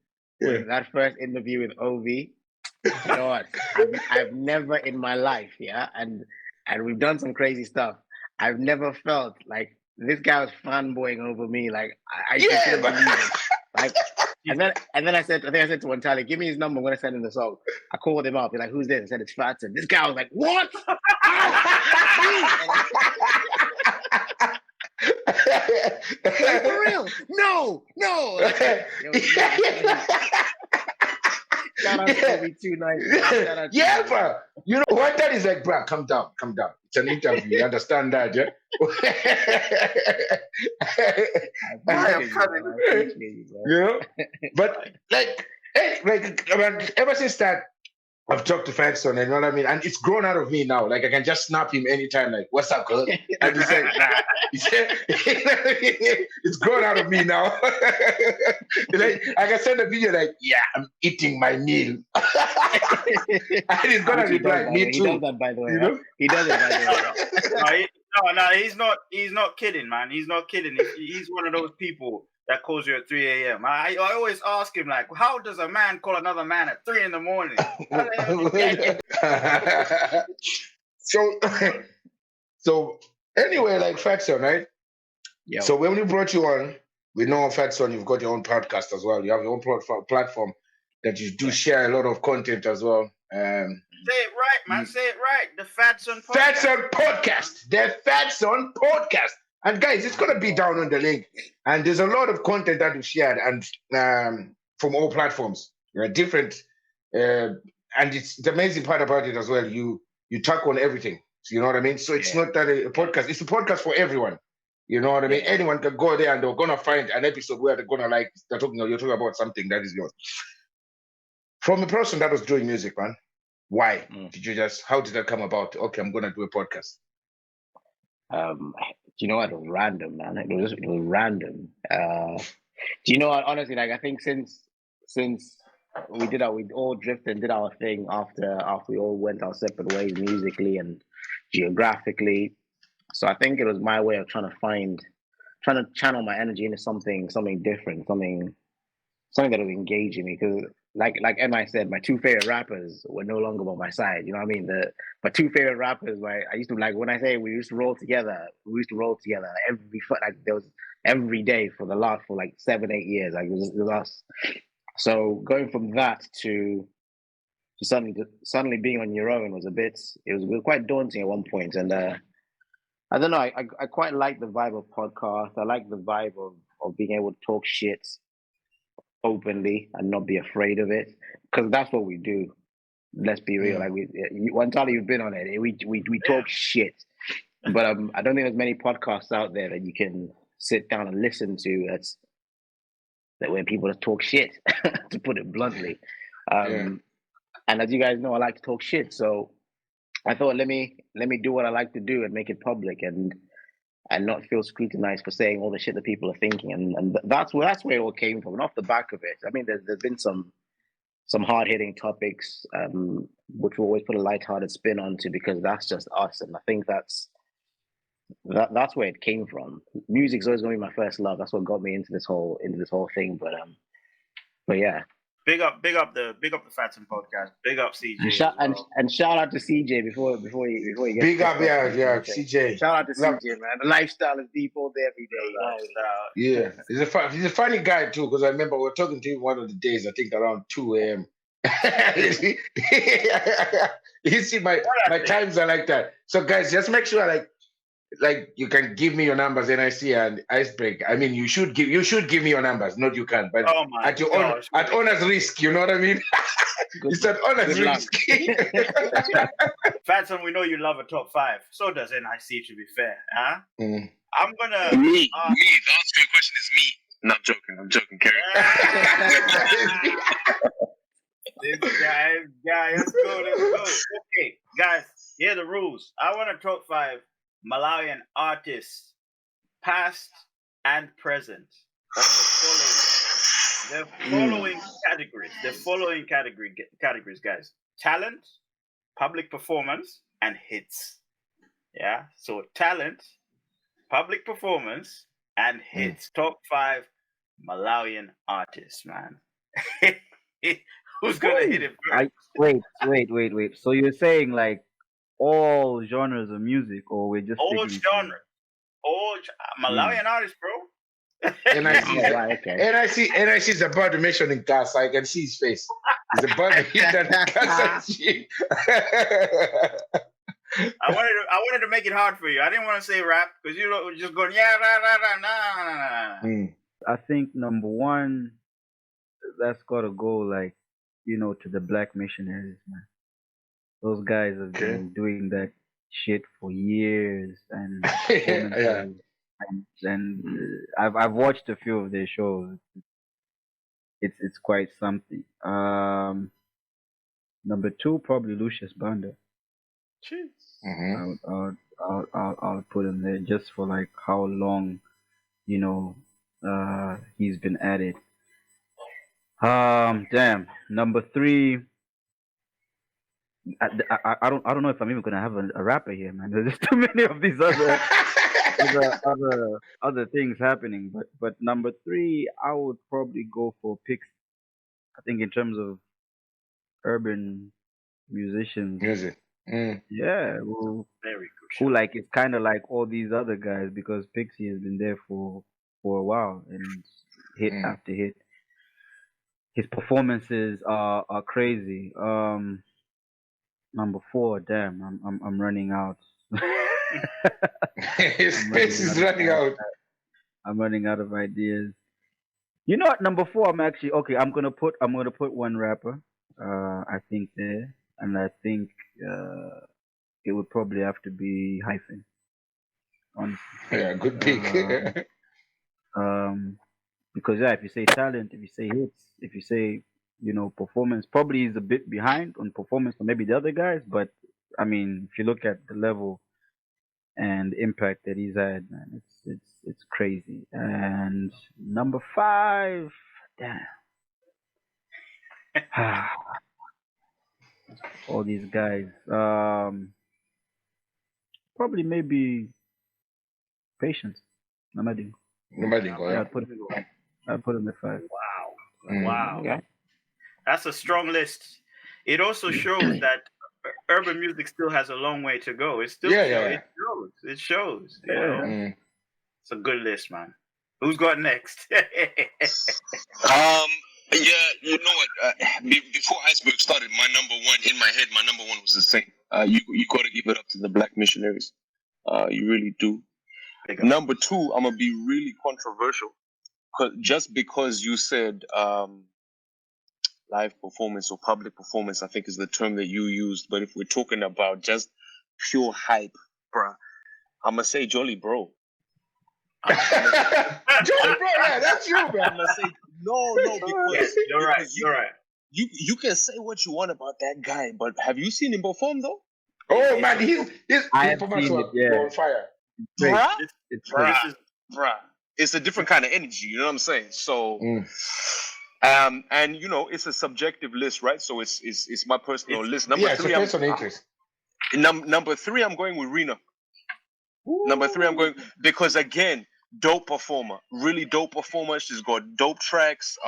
Yeah. With that first interview with OV, you know what? I've never in my life, and we've done some crazy stuff. I've never felt like this guy was fanboying over me. Like I couldn't believe it. Like, and then I think I said to Wantali, give me his number. I'm gonna send him the song. I called him up. He's like, who's this? I said it's FADSON. This guy was like, what? Like, for real? No. Shout out to Obi 290. Yeah, bro. You know what? That is like, bro, come down. It's an interview. You understand that, yeah? You know? But like, ever since that, I've talked to FADSON, and you know what I mean? And it's grown out of me now. Like, I can just snap him anytime, like, what's up, girl? And he's like, nah. It's grown out of me now. Like, I can send a video like, yeah, I'm eating my meal. And he's going to reply, me too. He does that, by the way. You know? He does it, by the way. No, he's not kidding, man. He's not kidding. He's one of those people that calls you at 3 a.m. I always ask him, like, how does a man call another man at 3 in the morning? So anyway, like FADSON, right? Yeah. So when we brought you on, we know on FADSON you've got your own podcast as well. You have your own platform that you do share a lot of content as well. Say it right, man. Say it right. The FADSON podcast. FADSON podcast. The FADSON podcast. And guys, it's gonna be down on the link. And there's a lot of content that we've shared, and from all platforms. Different, and it's the amazing part about it as well. You talk on everything. So you know what I mean? So it's not that a podcast. It's a podcast for everyone. You know what I mean? Anyone can go there and they're gonna find an episode where they're gonna you're talking about something that is yours. From a person that was doing music, man. Why did you how did that come about? Okay, I'm gonna do a podcast. You know what? It was random, man. It was random. Do you know what? Honestly, like I think since we all drifted and did our thing after we all went our separate ways musically and geographically. So I think it was my way of trying to channel my energy into something different, something that was engaging me. Because like Emma said, my two favorite rappers were no longer by my side. You know what I mean? My two favorite rappers, I used to, like, when I say we used to roll together every day for like 7-8 years. Like it was us. So going from that to suddenly being on your own was quite daunting at one point. And I don't know, I quite like the vibe of podcast. I like the vibe of being able to talk shit openly and not be afraid of it, because that's what we do. Let's be real. Like one time you've been on it, we talk shit, but I don't think there's many podcasts out there that you can sit down and listen to that where people just talk shit, to put it bluntly. And as you guys know, I like to talk shit, so I thought let me do what I like to do and make it public and not feel scrutinized for saying all the shit that people are thinking, and that's where it all came from. And off the back of it, I mean, there's been some hard-hitting topics, which we always put a light-hearted spin onto, because that's just us, and I think that's where it came from. Music's always gonna be my first love. That's what got me into this whole thing. But yeah. Big up the FADSON podcast. Big up CJ. And shout out to CJ before he gets Big up, yeah, CJ. Shout out to CJ, man. The lifestyle is deep all day, every day. Yeah, he's a funny guy too. Because I remember we were talking to him one of the days. I think around 2 a.m. You see, my times are like that. So guys, just make sure like you can give me your numbers, NIC and Icebreak. I mean, you should give me your numbers. Not you can, but at owner's risk. You know what I mean? It's at owner's risk. FADSON, we know you love a top 5. So does NIC, to be fair. Huh? I'm gonna me. The answer to your question is me. No, I'm joking. Carry This guys, let's go. Okay, guys, here are the rules. I want a top 5 Malawian artists, past and present, of the following categories. The following categories, guys: talent, public performance, and hits. Yeah. So talent, public performance, and hits. Top 5 Malawian artists, man. Who's gonna hit it first? Wait. So you're saying like all genres of music, or we're just all genres, Malawian artists, bro. NIC is about to mention in gas. I can see his face. He's about to hit that gas. I wanted to make it hard for you. I didn't want to say rap because you were just going nah. I think number 1, that's gotta go like, to the Black Missionaries, man. Those guys have been doing that shit for years, and and I've watched a few of their shows. It's quite something. Number 2, probably Lucius Banda. I'll put him there just for like how long, he's been at it. Damn. Number 3. I don't know if I'm even gonna have a rapper here, man. There's just too many of these other things happening. But number 3, I would probably go for Pix. I think in terms of urban musicians, music. Yeah, who like it's kind of like all these other guys, because Pixie has been there for a while and hit after hit. His performances are crazy. Number 4, damn, I'm running out. His space is running out. I'm running out of ideas. You know what? Number 4, I'm actually okay. I'm gonna put one rapper. I think there, and I think it would probably have to be Hyphen. Honestly. Yeah, good pick. Because if you say talent, if you say hits, if you say performance, probably he's a bit behind on performance for maybe the other guys. But I mean, if you look at the level and the impact that he's had, man, it's crazy. And number 5, damn. All these guys. Probably maybe Patience. Namadingo. Yeah, I'll put him at 5. Wow. Yeah. That's a strong list. It also shows that urban music still has a long way to go. It still It shows. It's a good list, man. Who's got next? Yeah, you know what? Before Iceberg started, my number 1 in my head, my number 1 was the same. You got to give it up to the Black Missionaries. You really do. Number 2, I'm gonna be really controversial, just because you said live performance or public performance, I think is the term that you used. But if we're talking about just pure hype, bruh, I'm gonna say Jolly Bro. Jolly Bro, yeah, that's you, man. I'm gonna say no, because you're right. You can say what you want about that guy, but have you seen him perform though? Oh man, his performance on fire. Bruh, it's a different kind of energy. You know what I'm saying? So, and it's a subjective list, right? So it's my personal list. Number 3, number 3, I'm going with Rena. Ooh. Number 3, I'm going because again, dope performer, really dope performer. She's got dope tracks.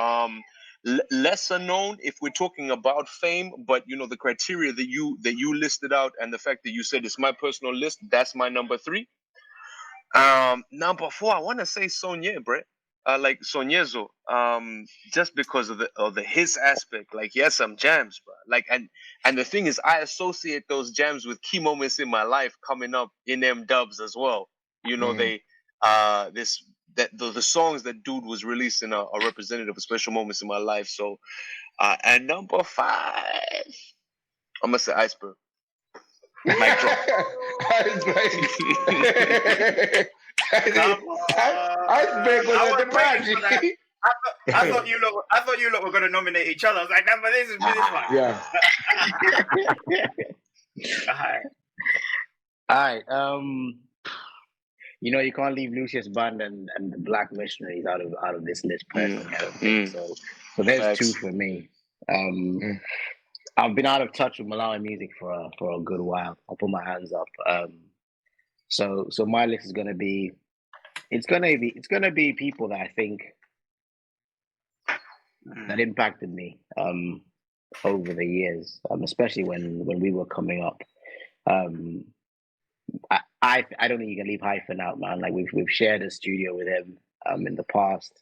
lesser known if we're talking about fame, but you know the criteria that you listed out and the fact that you said it's my personal list, that's my number 3. Number 4, I want to say Sonye, Brett. Like Sonyezo, just because of the his aspect. Like he has some jams, bro. Like and the thing is, I associate those jams with key moments in my life coming up in them dubs as well. You know, they the songs that dude was releasing are representative of special moments in my life. So, and number 5, I'm gonna say Iceberg. Mic drop. Iceberg was at the party. I thought you lot were gonna nominate each other. I was like, but this is this one. Yeah. All right. You know, you can't leave Lucius Band and the Black Missionaries out of this list personally. I don't think so. So there's 2 for me. I've been out of touch with Malawi music for a good while. I'll put my hands up. So my list is gonna be people that I think that impacted me over the years, especially when we were coming up. I don't think you can leave Hyphen out, man. Like we've shared a studio with him in the past.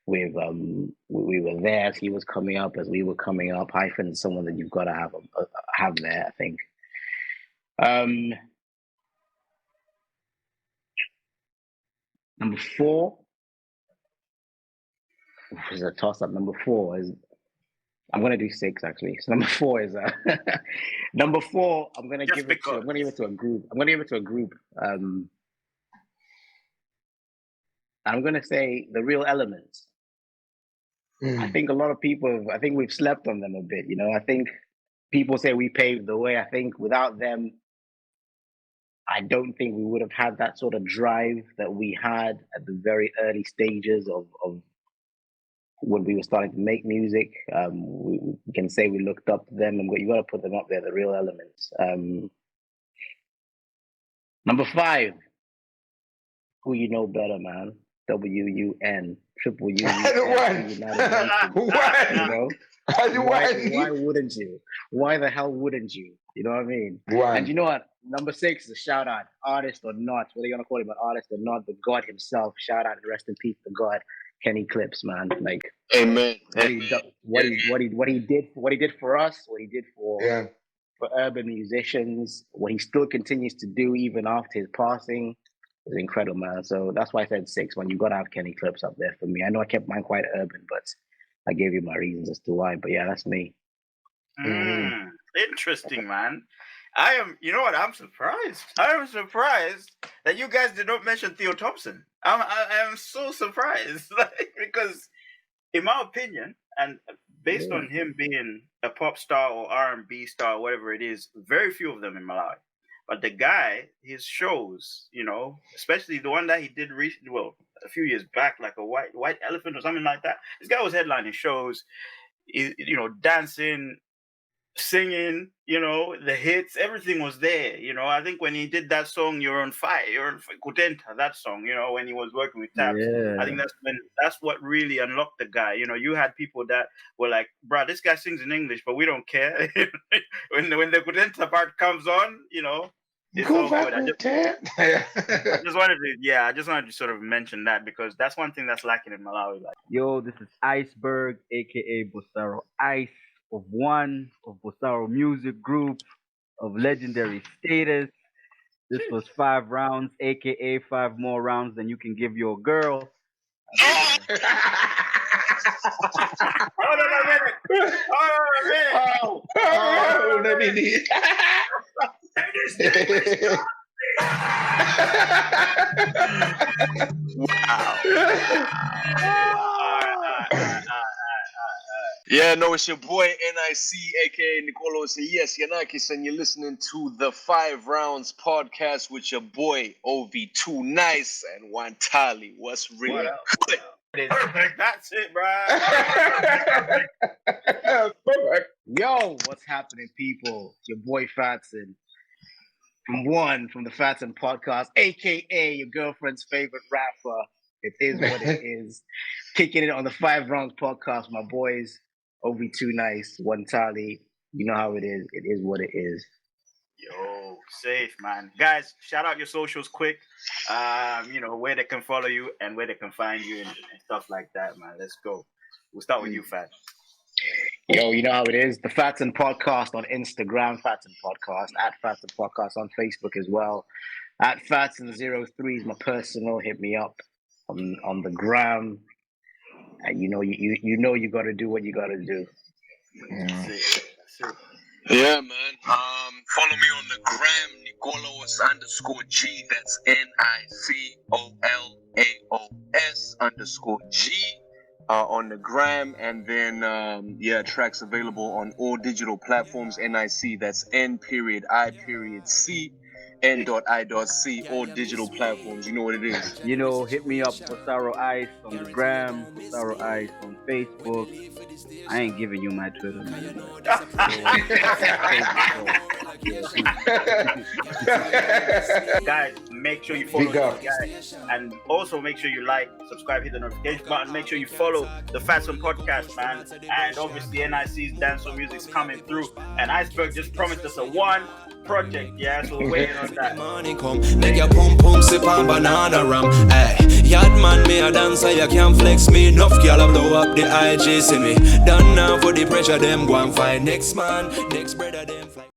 We were there as he was coming up, as we were coming up. Hyphen is someone that you've got to have there, I think. Number 4 is a toss-up. Number 4 is, I'm gonna do 6 actually. So number 4 is number 4. I'm gonna give it to a group. And I'm gonna say The Real Elements. I think a lot of people, I think we've slept on them a bit. You know, I think people say we paved the way. I think without them, I don't think we would have had that sort of drive that we had at the very early stages of when we were starting to make music. We can say we looked up to them, and you got to put them up there, The Real Elements. Number 5, Who You Know Better, man. WUN, triple U. Why wouldn't you? Why the hell wouldn't you? You know what I mean? And you know what? Number 6 is a shout out, artist or not, whether you're gonna call him an artist or not, but God himself, shout out and rest in peace to God, Kenny Clips, man. Like, amen. What he did for us, what he did for urban musicians, what he still continues to do even after his passing. It's incredible, man. So that's why I said 6. When you got to have Kenny Clips up there for me. I know I kept mine quite urban, but I gave you my reasons as to why. But yeah, that's me. Interesting, man. You know what? I'm surprised. I'm surprised that you guys did not mention Theo Thompson. I'm so surprised, because in my opinion, and based on him being a pop star or R&B star, whatever it is, very few of them in Malawi. But the guy, his shows, you know, especially the one that he did recently, well, a few years back, like a white elephant or something like that. This guy was headlining shows, you know, dancing, singing, you know, the hits, everything was there. You know, I think when he did that song, You're on Fire, Kudenta, that song, you know, when he was working with Tabs, I think that's what really unlocked the guy. You know, you had people that were like, bruh, this guy sings in English, but we don't care. when the Kudenta part comes on, you know, it's all good. I just wanted to sort of mention that, because that's one thing that's lacking in Malawi. Like, yo, this is Iceberg, aka Bossaro Ice, of WUN, of Bossaro Music Group, of legendary status. This was 5 rounds, aka 5 more rounds than you can give your girl. Hold on a minute. Let me need. Yeah, no, it's your boy NIC, aka Nicolo Yes Yanakis, and you're listening to the 5 Rounds podcast with your boy OV2 Nice and Wantali. What's really good? Perfect. That's it, bro. Perfect. Yo, what's happening, people? Your boy FADSON from WUN, from the FADSON podcast, aka your girlfriend's favorite rapper. It is what it is. Kicking it on the 5 Rounds podcast, my boys. Ovi Too Nice, One Tali. You know how it is. It is what it is. Yo, safe, man. Guys, shout out your socials quick. You know, where they can follow you and where they can find you and stuff like that, man. Let's go. We'll start with you, Fat. Yo, you know how it is. The FADSON Podcast on Instagram, FADSON Podcast, at FADSON Podcast on Facebook as well. At FADSON03 is my personal. Hit me up on the gram. And you know you got to do what you got to do. That's it. Yeah, man. Follow me on the gram, Nicolos_G. That's NICOLAOS_G on the gram. And then, tracks available on all digital platforms. NIC, that's N.I.C. N.I.C, all digital platforms. You know what it is. You know, hit me up, Bossaro Ice on the gram, Bossaro Ice on Facebook. I ain't giving you my Twitter, man. Guys, make sure you follow this guy. And also make sure you like, subscribe, hit the notification button. Make sure you follow the FADSON Podcast, man. And obviously NIC's dancehall music's coming through. And Iceberg just promised us a one project, yeah, so we're waiting on that. Money come, make your pum pum sip on banana ram. Ay, yard man, me a dancer, you can't flex me. Enough girl blow up the IG, see me. Done now for the pressure, them go and find next man, next brother, them fly.